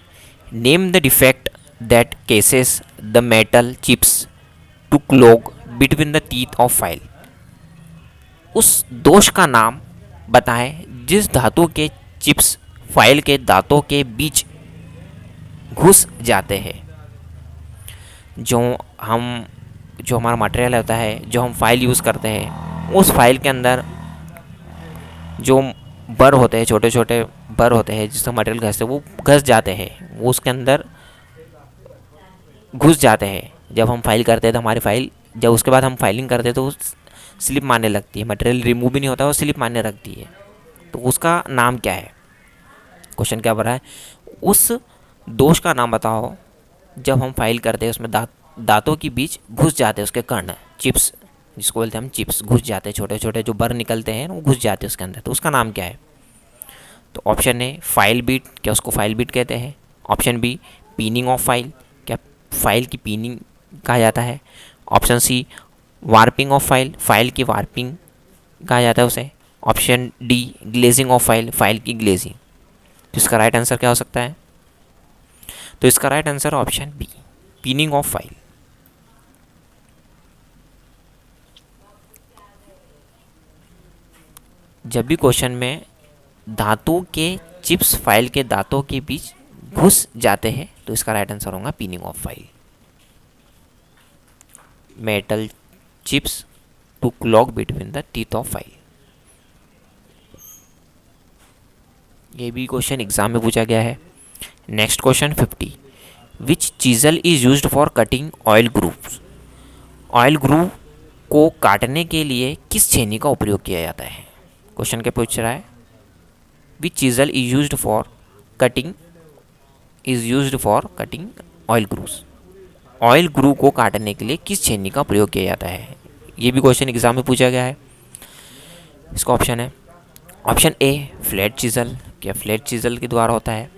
S1: name the defect that causes the metal chips to clog between the teeth of file. उस दोष का नाम बताएं जिस धातु के चिप्स फाइल के दांतों के बीच घुस जाते हैं। जो हमारा मटेरियल होता है, जो हम फाइल यूज़ करते हैं, उस फाइल के अंदर जो बर होते हैं, छोटे छोटे बर होते हैं जिससे मटेरियल घसते, वो घस जाते हैं, वो उसके अंदर घुस जाते हैं। जब हम फाइल करते हैं तो हमारी फाइल, जब उसके बाद हम फाइलिंग करते हैं तो स्लिप मारने लगती है, मटेरियल रिमूव भी नहीं होता, वो स्लिप मारने लगती है। तो उसका नाम क्या है? क्वेश्चन क्या बन रहा है, उस दोष का नाम बताओ जब हम फाइल करते हैं उसमें दांतों के बीच घुस जाते हैं उसके कर्ण, चिप्स जिसको बोलते हैं हम, चिप्स घुस जाते हैं, छोटे छोटे जो बर निकलते हैं वो घुस जाते हैं उसके अंदर, तो उसका नाम क्या है? तो ऑप्शन ए फाइल बीट, क्या उसको फाइल बीट कहते हैं? Option B pinning of file, क्या फाइल की पीनिंग कहा जाता है? Option C warping of file, file की वार्पिंग कहा जाता है उसे? Option D glazing of file, file की ग्लेजिंग। तो इसका राइट आंसर क्या हो सकता है? तो इसका right answer option B pinning of file. जब भी क्वेश्चन में धातु के चिप्स फाइल के दांतों के बीच घुस जाते हैं तो इसका राइट आंसर होगा pinning of file. Metal chips to clog between the teeth of file. ये भी क्वेश्चन एग्जाम में पूछा गया है। Next question 50, which chisel is used for cutting oil grooves. Oil groove को काटने के लिए किस छेनी का उपयोग किया जाता है? क्वेश्चन क्या पूछ रहा है, which chisel is used for cutting oil grooves. Oil groove को काटने के लिए किस छेनी का प्रयोग किया जाता है? ये भी क्वेश्चन एग्जाम में पूछा गया है। इसका ऑप्शन है, ऑप्शन ए फ्लैट चीजल, क्या फ्लैट चीजल के द्वारा होता है?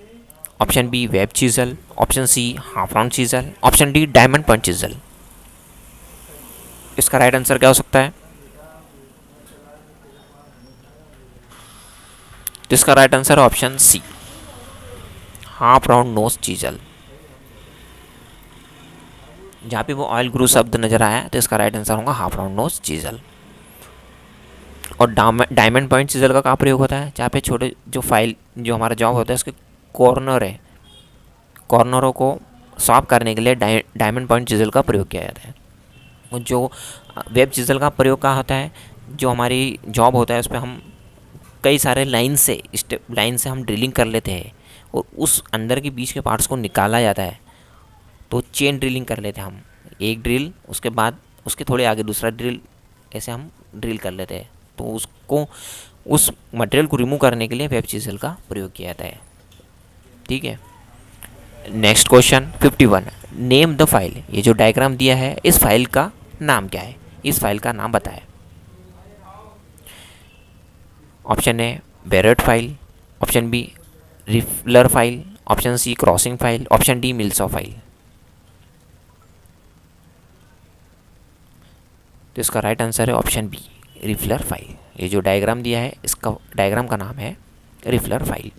S1: Option B web chisel, option C half round chisel, option D diamond point chisel. इसका राइट आंसर क्या हो सकता है? तो इसका राइट आंसर है option C half round nose chisel. जहाँ पे वो ऑयल ग्रू शब्द नजर आया तो इसका राइट आंसर होगा हाफ राउंड नोज चीजल। और डायमंड पॉइंट चीजल का क्या प्रयोग होता है? जहाँ पे छोटे जो फाइल जो हमारा जॉब होता है उसके कॉर्नर है, कॉर्नरों को सॉल्व करने के लिए डायमंड पॉइंट चीजल का प्रयोग किया जाता है। और जो वेब चीजल का प्रयोग क्या होता है, जो हमारी जॉब होता है उस पर हम कई सारे लाइन से हम ड्रिलिंग कर लेते हैं और उस अंदर के बीच के पार्ट्स को निकाला जाता है, तो चेन ड्रिलिंग कर लेते हैं हम, एक ड्रिल उसके बाद उसके थोड़े आगे दूसरा ड्रिल, ऐसे हम ड्रिल कर लेते हैं। तो उसको उस मटेरियल को रिमूव करने के लिए वेब चीजल का प्रयोग किया जाता है। ठीक है। Next question 51, name the file. ये जो डायग्राम दिया है इस फाइल का नाम क्या है? इस फाइल का नाम बताएं। Option A barrette file, option B riffler file, option C crossing file, option D mill saw file. तो इसका राइट आंसर है ऑप्शन बी रिफलर फाइल। ये जो डायग्राम दिया है इसका डायग्राम का नाम है riffler file.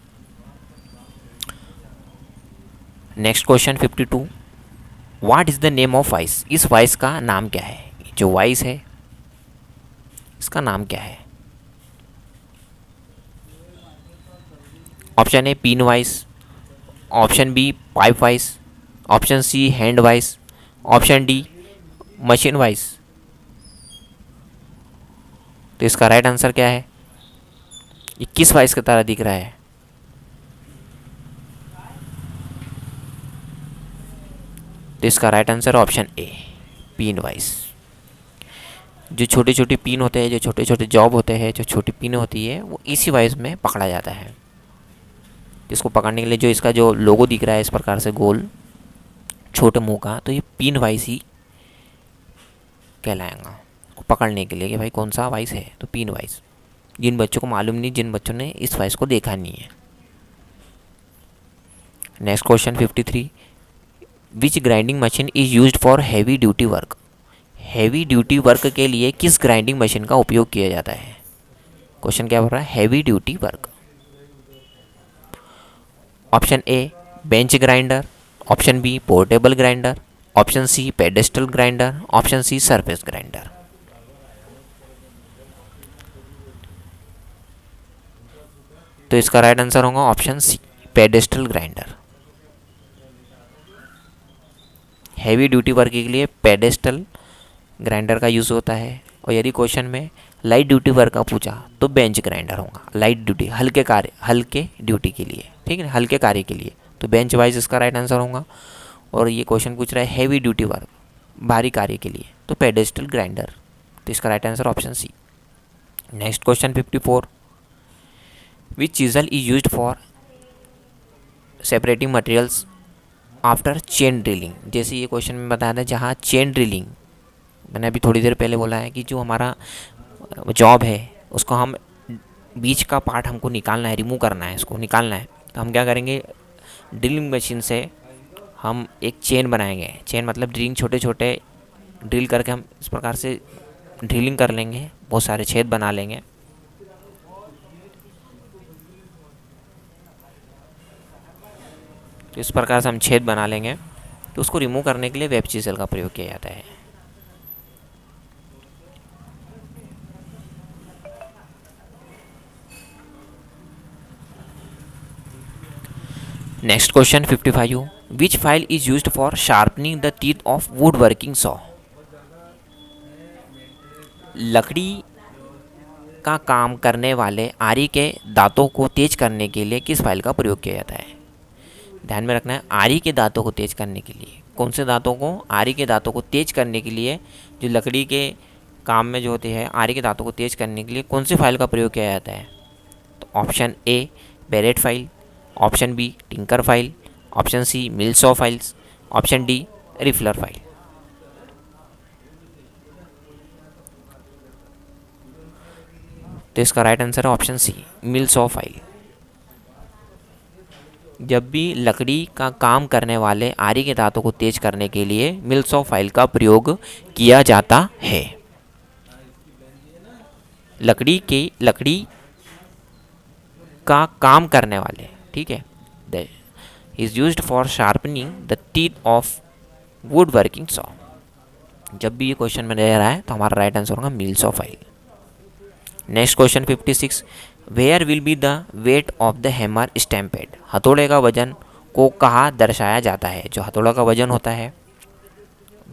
S1: Next question 52, what is the name of vice. इस वाइस का नाम क्या है? जो वाइस है इसका नाम क्या है? Option A pin vice, option B pipe vice, option C hand vice, option D machine vice. तो इसका राइट आंसर क्या है? ये किस वाइस की तरह दिख रहा है? तो इसका right answer option A pin vice. जो छोटे छोटे पिन होते हैं, जो छोटे छोटे जॉब होते हैं, जो छोटी पिन होती है, वो इसी वाइस में पकड़ा जाता है। इसको पकड़ने के लिए जो इसका जो लोगो दिख रहा है इस प्रकार से गोल, छोटे मुंह का, तो ये पीन वाइस ही कहलाएगा पकड़ने के लिए कि भाई कौन सा वाइस है, तो पीन वाइस। जिन बच्चों को मालूम नहीं, जिन बच्चों ने इस वाइस को देखा नहीं है। Next question 53, which grinding machine is used for heavy duty work. Heavy duty work के लिए किस ग्राइंडिंग मशीन का उपयोग किया जाता है। क्वेश्चन क्या बोल रहा है, heavy duty work. Option A bench grinder, option B portable grinder, option C pedestal grinder, option C surface grinder. तो इसका राइट आंसर होगा option C pedestal grinder. Heavy duty work के लिए पेडेस्टल ग्राइंडर का यूज़ होता है। और यदि क्वेश्चन में लाइट ड्यूटी वर्क का पूछा तो बेंच ग्राइंडर होगा। लाइट ड्यूटी हल्के ड्यूटी के लिए, ठीक है, हल्के कार्य के लिए, तो बेंच वाइज इसका राइट आंसर होगा। और ये क्वेश्चन पूछ रहा है हैवी ड्यूटी वर्क, भारी कार्य के लिए, तो पेडेस्टल ग्राइंडर, तो इसका right answer option C. Next question 54, which chisel is used for separating materials after chain drilling. जैसे ये क्वेश्चन में बताया था, जहाँ चेन ड्रिलिंग, मैंने अभी थोड़ी देर पहले बोला है कि जो हमारा जॉब है उसको हम बीच का पार्ट हमको निकालना है, रिमूव करना है, इसको निकालना है, तो हम क्या करेंगे, ड्रिलिंग मशीन से हम एक चेन बनाएंगे। चेन मतलब ड्रिलिंग, छोटे छोटे ड्रिल करके हम इस प्रकार से ड्रिलिंग कर लेंगे, बहुत सारे छेद बना लेंगे। तो इस प्रकार से हम छेद बना लेंगे, तो उसको रिमूव करने के लिए वेब चीजल का प्रयोग किया जाता है। Next question 55, which file is used for sharpening the teeth of would working saw. लकड़ी का काम करने वाले आरी के दांतों को तेज करने के लिए किस फाइल का प्रयोग किया जाता है। ध्यान में रखना है, आरी के दांतों को तेज करने के लिए, कौन से दांतों को, आरी के दांतों को तेज करने के लिए, जो लकड़ी के काम में जो होते हैं, आरी के दांतों को तेज करने के लिए कौन सी फाइल का प्रयोग किया जाता है। तो option A barrette file, option B tinker file, option C mill saw files, option D riffler file. तो इसका राइट आंसर है ऑप्शन सी मिल्सॉ फाइल। जब भी लकड़ी का काम करने वाले आरी के दांतों को तेज करने के लिए मिल्सॉ फाइल का प्रयोग किया जाता है। लकड़ी का काम करने वाले, ठीक है, is used for sharpening the teeth of would working saw. जब भी ये क्वेश्चन में रह रहा है तो हमारा राइट आंसर होगा mill saw file. Next question 56, where will be the weight of the hammer stamped. हथौड़े का वजन को कहाँ दर्शाया जाता है। जो हथौड़ा का वजन होता है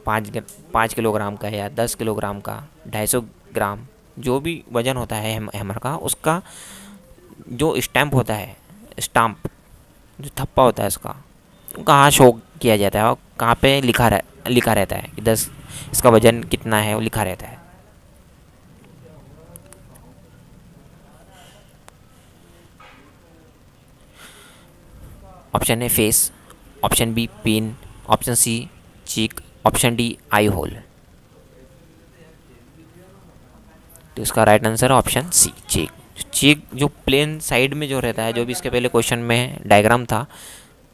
S1: 5 किलोग्राम का या 10 किलोग्राम का, 250 ग्राम, जो भी वजन होता है हैमर का, उसका जो स्टैम्प होता है, स्टाम्प जो थप्पा होता है इसका, कहाँ शो किया जाता है और कहाँ पे लिखा रहता है कि 10 इसका वजन कितना है, वो लिखा रहता है। Option A face, option B pin, option C cheek, option D eye hole. तो इसका राइट आंसर है ऑप्शन सी चीक। चीक जो प्लेन साइड में जो रहता है, जो भी इसके पहले क्वेश्चन में डायग्राम था,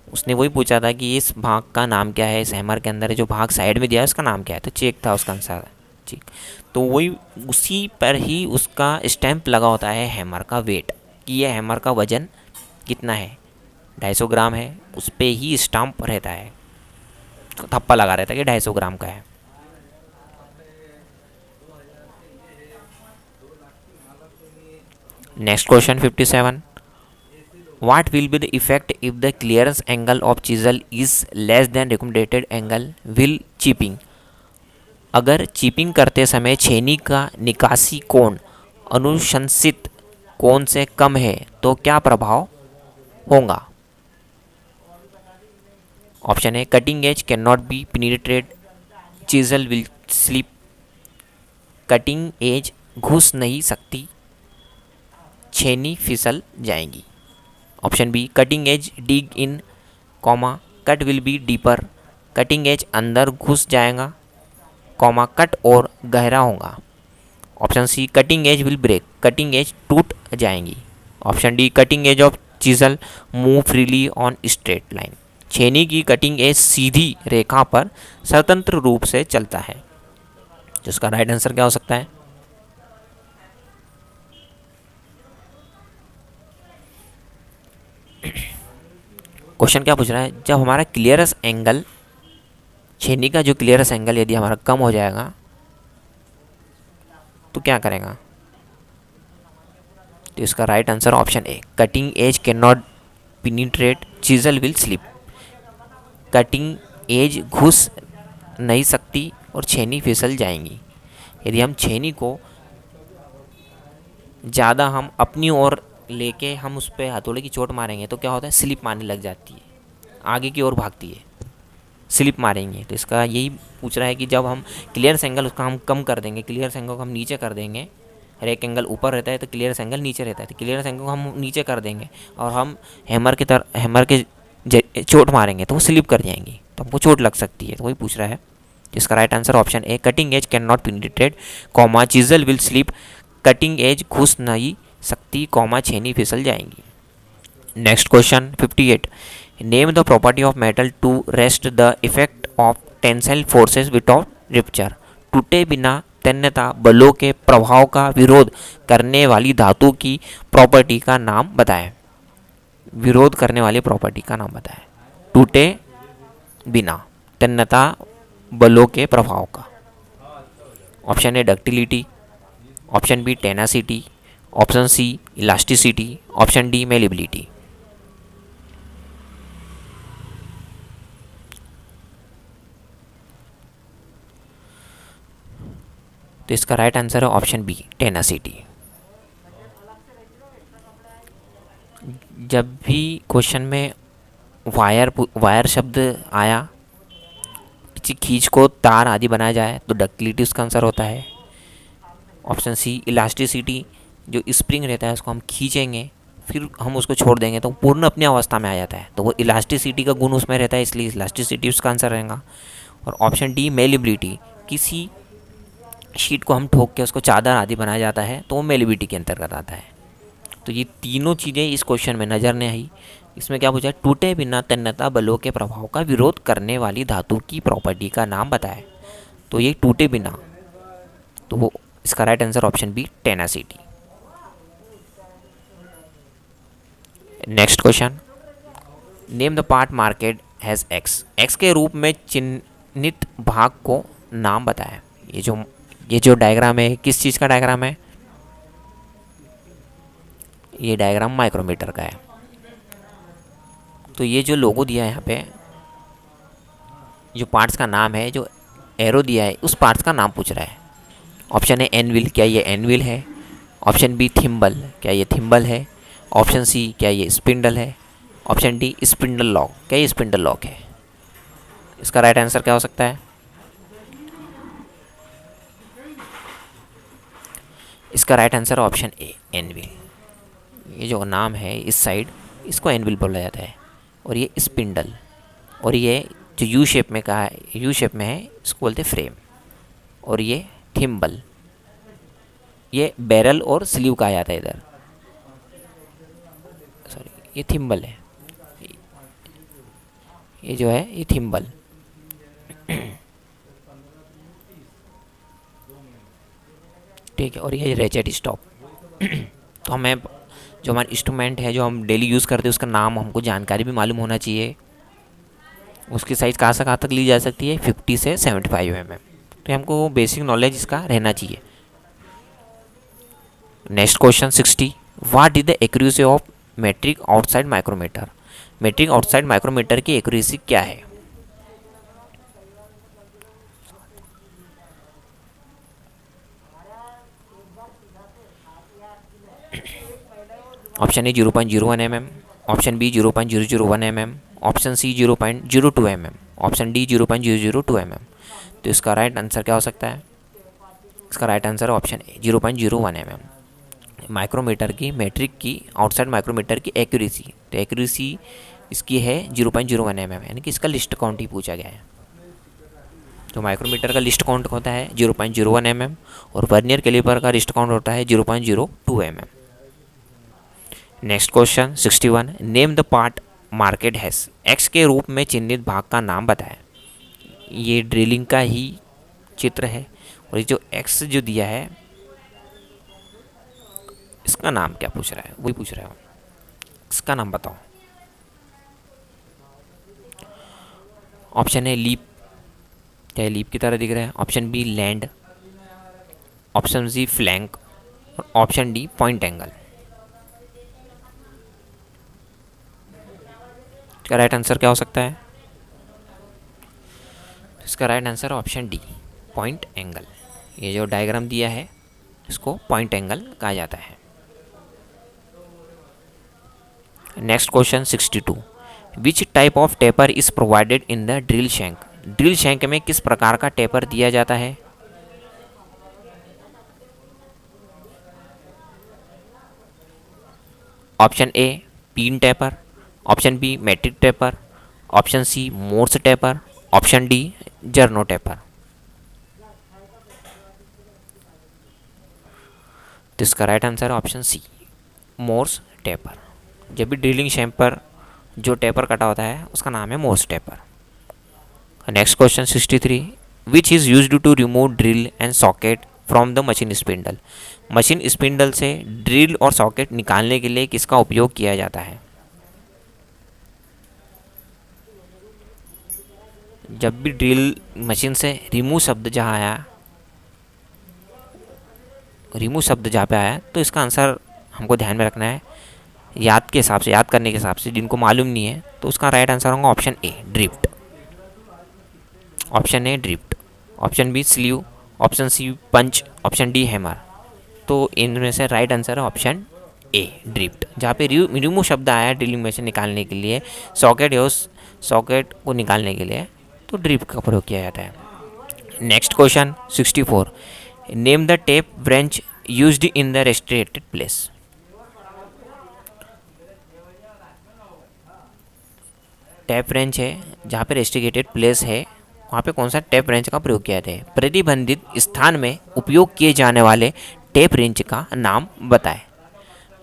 S1: उसने वही पूछा था कि इस भाग का नाम क्या है, इस हैमर के अंदर जो भाग साइड में दिया है उसका नाम क्या है, तो चेक था उसका आंसर चेक। तो वही उसी पर ही उसका स्टैंप लगा होता है हैमर का वेट, कि यह हैमर का वजन कितना है, 250 ग्राम है, उस पर ही स्टैंप रहता है, थप्पा लगा रहता है कि 250 ग्राम का है। Next question 57, What will be the effect if the clearance angle of chisel is less than recommended angle will chipping। अगर चिपिंग करते समय छेनी का निकासी कोण अनुशंसित कोण से कम है तो क्या प्रभाव होगा। Option A cutting edge can not be penetrate, chisel will slip, cutting edge घुस नहीं सकती, छेनी फिसल जाएगी। Option B cutting edge dig in, comma cut will be deeper, cutting edge अंदर घुस जाएगा, कॉमा कट और गहरा होगा। Option C cutting edge will break, cutting edge टूट जाएंगी। Option D cutting edge of chisel move freely on straight line, छेनी की कटिंग एज सीधी रेखा पर स्वतंत्र रूप से चलता है। तो इसका राइट आंसर क्या हो सकता है? क्वेश्चन क्या पूछ रहा है, जब हमारा क्लियरेंस एंगल, छेनी का जो क्लियरेंस एंगल यदि हमारा कम हो जाएगा तो क्या करेगा? तो इसका right answer option A, cutting edge can not penetrate chisel will slip, cutting edge घुस नहीं सकती और छेनी फिसल जाएंगी। यदि हम छेनी को ज़्यादा हम अपनी ओर लेके हम उस पर हथौड़े की चोट मारेंगे तो क्या होता है? स्लिप मारने लग जाती है, आगे की ओर भागती है, स्लिप मारेंगे। तो इसका यही पूछ रहा है कि जब हम क्लियरेंस एंगल उसका हम कम कर देंगे, क्लियरेंस एंगल को हम नीचे कर देंगे, हर एक एंगल ऊपर रहता है तो क्लियरेंस एंगल नीचे रहता है, तो क्लियरेंस एंगल को हम नीचे कर देंगे और हम हैमर के चोट मारेंगे तो वो स्लिप कर जाएंगी, तो हमको चोट लग सकती है। तो वही पूछ रहा है। इसका right answer option A, cutting edge can not penetrate, comma chisel will slip, cutting edge घुस नहीं सकती, कॉमा छेनी फिसल जाएंगी। Next question 58, name the property of metal to resist the effect of tensile forces without rupture, टूटे बिना तन्यता बलों के प्रभाव का विरोध करने वाली धातु की प्रॉपर्टी का नाम बताएं। विरोध करने वाली प्रॉपर्टी का नाम बताएं, टूटे बिना तन्यता बलों के प्रभाव का। Option A ductility, option B tenacity, option C elasticity, option D malleability. तो इसका राइट आंसर है ऑप्शन बी टेनासिटी। जब भी क्वेश्चन में वायर शब्द आया, किसी खींच को तार आदि बनाया जाए तो डक्टिलिटी उसका आंसर होता है। ऑप्शन सी इलास्टिसिटी, जो स्प्रिंग रहता है उसको हम खींचेंगे फिर हम उसको छोड़ देंगे तो पूर्ण अपनी अवस्था में आ जाता है, तो वो इलास्टिसिटी का गुण उसमें रहता है, इसलिए इलास्टिसिटी उसका आंसर रहेगा। और ऑप्शन डी मेलिबिलिटी, किसी शीट को हम ठोक के उसको चादर आदि बनाया जाता है तो वो मेलिबिलिटी के अंतर्गत आता है। तो ये तीनों चीज़ें इस क्वेश्चन में नज़र नहीं आई। इसमें क्या पूछा है? टूटे बिना तन्यता बलों के प्रभाव का विरोध करने वाली धातु की प्रॉपर्टी का नाम बताएं। तो ये टूटे बिना, तो वो इसका right answer option B tenacity. Next question, name the part marked has X, X के रूप में चिन्हित भाग को नाम बताएं। ये जो डायग्राम है किस चीज़ का डायग्राम है? ये डायग्राम माइक्रोमीटर का है। तो ये जो लोगो दिया है यहाँ पे, जो पार्ट्स का नाम है, जो एरो दिया है उस पार्ट्स का नाम पूछ रहा है। ऑप्शन ए एनविल, क्या ये एनविल है? ऑप्शन बी थिम्बल, क्या ये थिम्बल है? ऑप्शन सी क्या ये स्पिंडल है? ऑप्शन डी स्पिंडल लॉक, क्या ये स्पिंडल लॉक है? इसका राइट आंसर क्या हो सकता है? इसका राइट आंसर ऑप्शन ए एनविल। ये जो नाम है इस साइड, इसको एनविल बोला जाता है, और ये स्पिंडल, और ये जो यू शेप में का है, यू शेप में है, इसको बोलते हैं फ्रेम। और ये थिम्बल, ये बैरल और स्लीव कहा जाता है इधर, सॉरी ये थिम्बल है, ये जो है ये थिम्बल। ठीक है, और ये रेचेट स्टॉप। तो हमें जो हमारा इंस्ट्रूमेंट है जो हम डेली यूज़ करते हैं उसका नाम हमको जानकारी भी मालूम होना चाहिए। उसकी साइज़ कहाँ से कहाँ तक ली जा सकती है? 50 से 75 mm। तो हमको बेसिक नॉलेज इसका रहना चाहिए। Next question 60, what is the accuracy of metric outside micrometer, metric outside micrometer की एक्यूरेसी क्या है? Option A 0.01 mm, option B 0.001 mm, option C 0.02 mm, option D 0.002 mm। तो इसका राइट आंसर क्या हो सकता है? इसका right answer option A 0.01 mm। Micrometer की, मेट्रिक की आउटसाइड माइक्रोमीटर की एक्यूरेसी, तो एक्यूरेसी इसकी है 0.01 mm, यानी कि इसका लिस्ट काउंट ही पूछा गया है। तो माइक्रोमीटर का लिस्ट काउंट होता है 0.01 mm और वर्नियर कैलिपर का लिस्ट काउंट होता है 0.02 mm। Next question 61, name the part marked has, x के रूप में चिन्हित भाग का नाम बताएं। ये ड्रिलिंग का ही चित्र है और ये जो एक्स जो दिया है इसका नाम क्या पूछ रहा है, वही पूछ रहा है, इसका नाम बताओ। ऑप्शन ए लीप, क्या लीप की तरह दिख रहा है। Option B land, option C flank और ऑप्शन डी पॉइंट एंगल। इसका राइट आंसर क्या हो सकता है? इसका right answer option D point angle. ये जो डायग्राम दिया है इसको पॉइंट एंगल कहा जाता है। Next question 62, which type of taper is provided in the drill shank, drill shank में किस प्रकार का टेपर दिया जाता है? Option A pin taper, option B metric taper, option C Morse taper, option D Jarno taper. तो इसका राइट आंसर है ऑप्शन सी मोर्स टेपर। जब भी ड्रिलिंग शैंक पर जो टेपर कटा होता है उसका नाम है Morse taper. Next question 63, which is used to remove drill and socket from the machine spindle, machine spindle से ड्रिल और सॉकेट निकालने के लिए किसका उपयोग किया जाता है? जब भी ड्रिल मशीन से रिमूव शब्द जहाँ आया, रिमूव शब्द जहाँ पे आया तो इसका आंसर हमको ध्यान में रखना है, याद के हिसाब से, याद करने के हिसाब से। जिनको मालूम नहीं है तो उसका राइट आंसर होगा option A drift, option A drift, option B sleeve, option C punch, option D hammer. तो इनमें से राइट आंसर है ऑप्शन ए ड्रिफ्ट। जहाँ पे रिमूव शब्द आया ड्रिलिंग मशीन निकालने के लिए, सॉकेट या उस सॉकेट को निकालने के लिए, तो ड्रिफ्ट का प्रयोग किया जाता है। Next question 64, name the tap wrench used in the restricted place. Tap wrench है जहाँ पे रेस्ट्रिकेटेड प्लेस है, वहाँ पे कौन सा टैप रेंच का प्रयोग किया जाता है? प्रतिबंधित स्थान में उपयोग किए जाने वाले टैप रेंच का नाम बताएं।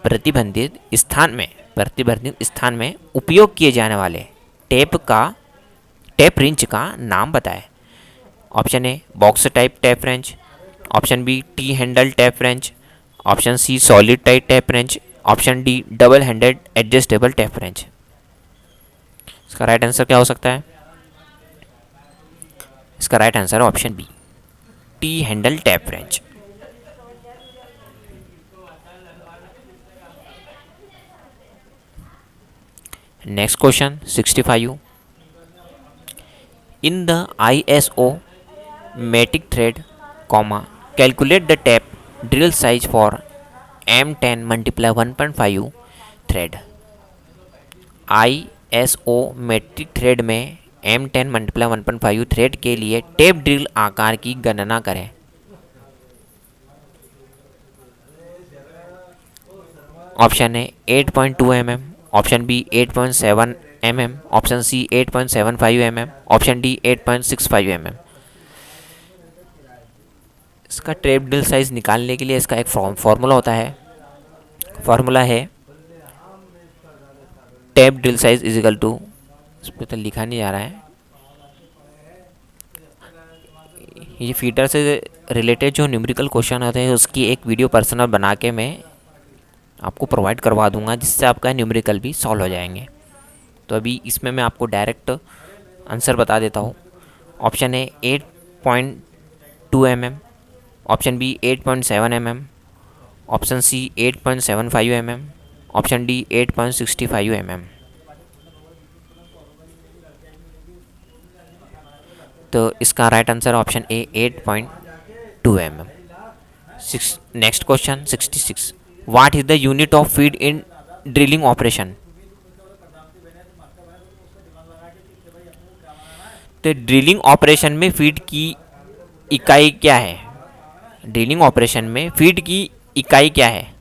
S1: प्रतिबंधित स्थान में उपयोग किए जाने वाले टैप रेंच का नाम बताएं। Option A box type tap wrench, option B T handle tap wrench, option C solid type tap wrench, option D double handed adjustable tap wrench. इसका राइट आंसर क्या हो सकता है? इसका राइट आंसर है option B T handle tap wrench. Next question 65, in the ISO metric thread calculate the tap drill size for M10 × 1.5 thread. ISO metric thread में M10 × 1.5 थ्रेड के लिए टेप ड्रिल आकार की गणना करें। Option A 8.2 mm, option B 8.7 mm, option C 8.75 mm, option D 8.65 mm। इसका टेप ड्रिल साइज निकालने के लिए इसका एक फॉर्मूला होता है। फॉर्मूला है tap drill size is equal to, इस पर तो लिखा नहीं जा रहा है, ये फीडर से रिलेटेड जो न्यूमेरिकल क्वेश्चन होते हैं उसकी एक वीडियो पर्सनल बना के मैं आपको प्रोवाइड करवा दूंगा, जिससे आपका न्यूमेरिकल भी सॉल्व हो जाएंगे। तो अभी इसमें मैं आपको डायरेक्ट आंसर बता देता हूँ। Option A 8.2 mm, option B 8.7 mm, option C 8.75 mm, option D 8.65 mm। तो इसका right answer option A 8.2 mm। Next question 66, what is the unit of feed in drilling operation. तो ड्रिलिंग ऑपरेशन में फीड की इकाई क्या है? ड्रिलिंग ऑपरेशन में फीड की इकाई क्या है?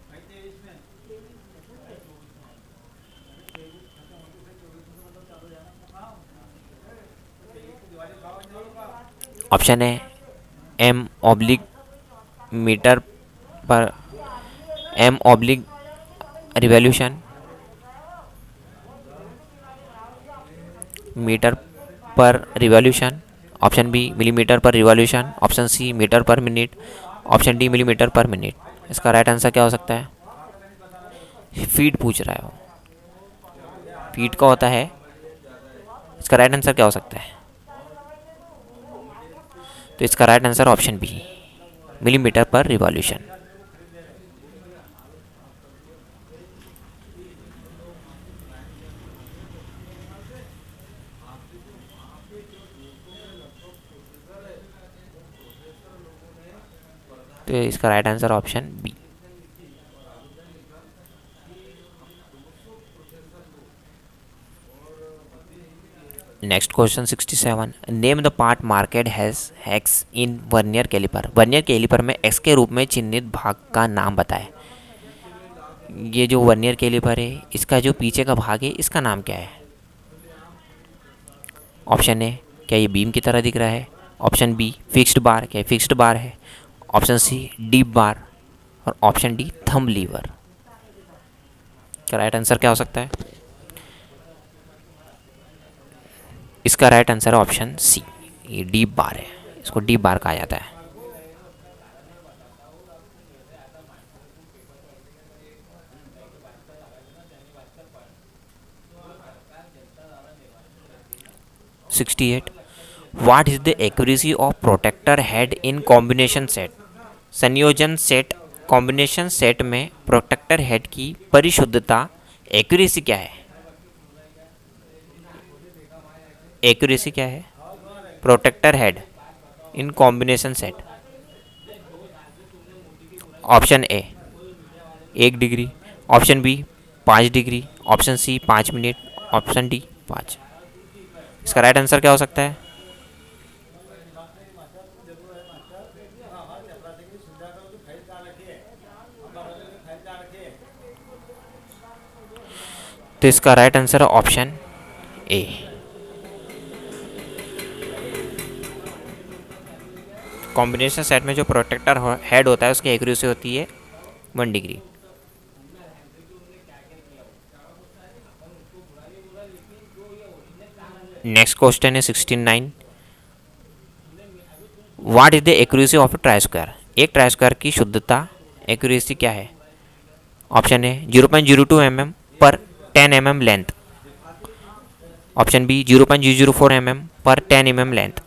S1: ऑप्शन है एम ऑब्लिक मीटर पर एम ऑब्लिक रिवॉल्यूशन, मीटर पर रिवॉल्यूशन, ऑप्शन बी मिलीमीटर पर रिवॉल्यूशन, ऑप्शन सी मीटर पर मिनट, ऑप्शन डी मिलीमीटर पर मिनट। इसका राइट आंसर क्या हो सकता है? फीट पूछ रहा है वो, फीट का होता है। इसका राइट आंसर क्या हो सकता है? तो इसका right answer option B millimetre पर रिवॉल्यूशन। तो इसका right answer option B. Next question 67, name the part marked has X in vernier calliper. Vernier calliper में एक्स के रूप में चिन्हित भाग का नाम बताएं। ये जो वर्नियर कैलिपर है, इसका जो पीछे का भाग है, इसका नाम क्या है? ऑप्शन ए, क्या ये बीम की तरह दिख रहा है? ऑप्शन बी फिक्स्ड बार, क्या फिक्स्ड बार है? ऑप्शन सी डीप बार, और ऑप्शन डी थंब लीवर। क्या राइट आंसर क्या हो सकता है? इसका राइट आंसर है ऑप्शन सी, ये डीप बार है, इसको डीप बार कहा जाता है। Sixty eight, what is the accuracy of protractor head in combination set. संयोजन सेट कॉम्बिनेशन सेट में प्रोटेक्टर हेड की परिशुद्धता एक्यूरेसी क्या है? एक्यूरेसी क्या है protractor head in combination set? Option A 1 degree, option B 5 degree, option C 5 minute, option D 5। इसका राइट आंसर क्या हो सकता है? तो इसका राइट आंसर है ऑप्शन ए। कॉम्बिनेशन सेट में जो प्रोटेक्टर हेड होता है उसकी एक्यूरेसी होती है 1 डिग्री। नेक्स्ट क्वेश्चन है 69, what is the accuracy of try square. एक ट्राई स्क्वायर की शुद्धता एक्यूरेसी क्या है? ऑप्शन ए 0.02 mm पर 10 mm length, option B 0.004 mm पर 10 mm length,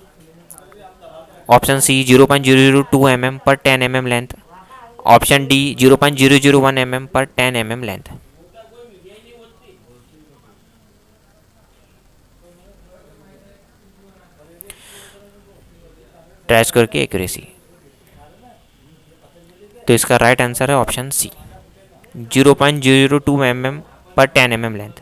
S1: option C 0.002 mm पर 10 mm length, option D 0.001 mm पर 10 mm लेंथ। ट्राई स्क्वायर की एक्यूरेसी, तो इसका राइट आंसर है ऑप्शन सी 0.002 mm पर 10 mm length.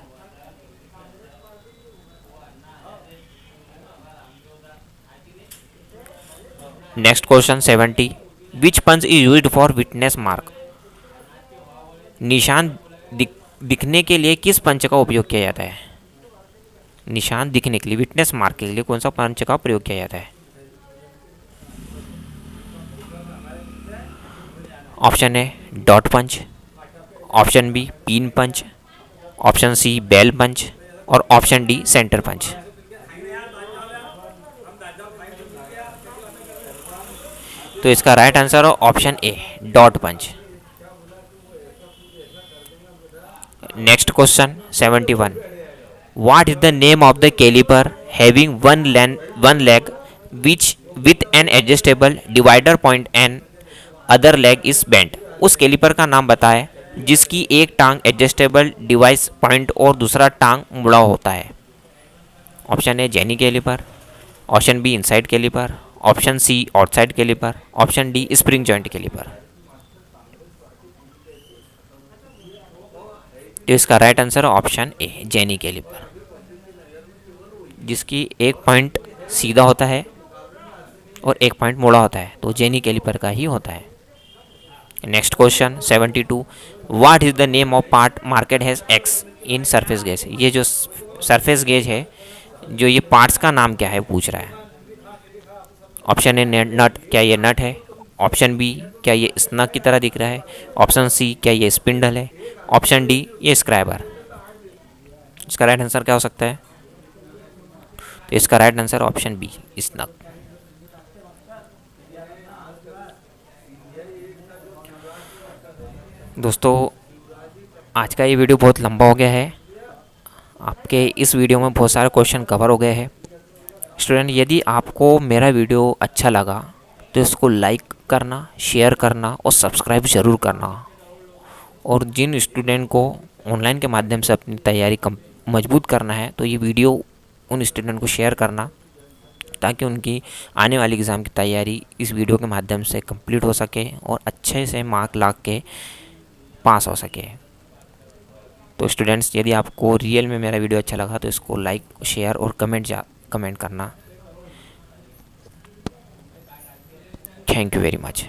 S1: Next question 70, which punch is used for witness mark. निशान दिखने के लिए किस पंच का उपयोग किया जाता है? निशान दिखने के लिए, विटनेस मार्क के लिए कौन सा पंच का प्रयोग किया जाता है? Option A dot punch, option B pin punch, option C bell punch, और ऑप्शन डी सेंटर पंच। तो इसका राइट आंसर है option A dot punch. Next question 71, what is the name of the caliper having one leg which with an adjustable divider point and other leg is bent. उस कैलिपर का नाम बताएं जिसकी एक टांग एडजस्टेबल डिवाइस पॉइंट और दूसरा टांग मुड़ा होता है। Option A jenny caliper, option B inside caliper, option C outside caliper, option D spring joint calliper. तो इसका राइट आंसर है ऑप्शन ए जेनी कैलिपर, जिसकी एक पॉइंट सीधा होता है और एक पॉइंट मुड़ा होता है, तो जेनी कैलिपर का ही होता है। Next question 72, what is the name of part marked has X in surface gauge. ये जो सरफेस गेज है, जो ये पार्ट्स का नाम क्या है पूछ रहा है। ऑप्शन ए नट, क्या ये नट है? ऑप्शन बी, क्या ये स्नग की तरह दिख रहा है? ऑप्शन सी, क्या ये स्पिंडल है? ऑप्शन डी, ये स्क्राइबर। इसका राइट आंसर क्या हो सकता है? तो इसका right answer option B, snug. दोस्तों, आज का ये वीडियो बहुत लंबा हो गया है। आपके इस वीडियो में बहुत सारे क्वेश्चन कवर हो गए हैं। स्टूडेंट, यदि आपको मेरा वीडियो अच्छा लगा तो इसको लाइक करना, शेयर करना और सब्सक्राइब ज़रूर करना। और जिन स्टूडेंट को ऑनलाइन के माध्यम से अपनी तैयारी मजबूत करना है तो ये वीडियो उन स्टूडेंट को शेयर करना, ताकि उनकी आने वाली एग्ज़ाम की तैयारी इस वीडियो के माध्यम से कंप्लीट हो सके और अच्छे से मार्क ला के पास हो सके। तो स्टूडेंट्स, यदि आपको रियल में मेरा वीडियो अच्छा लगा तो इसको लाइक, शेयर और कमेंट करना। Thank you very much.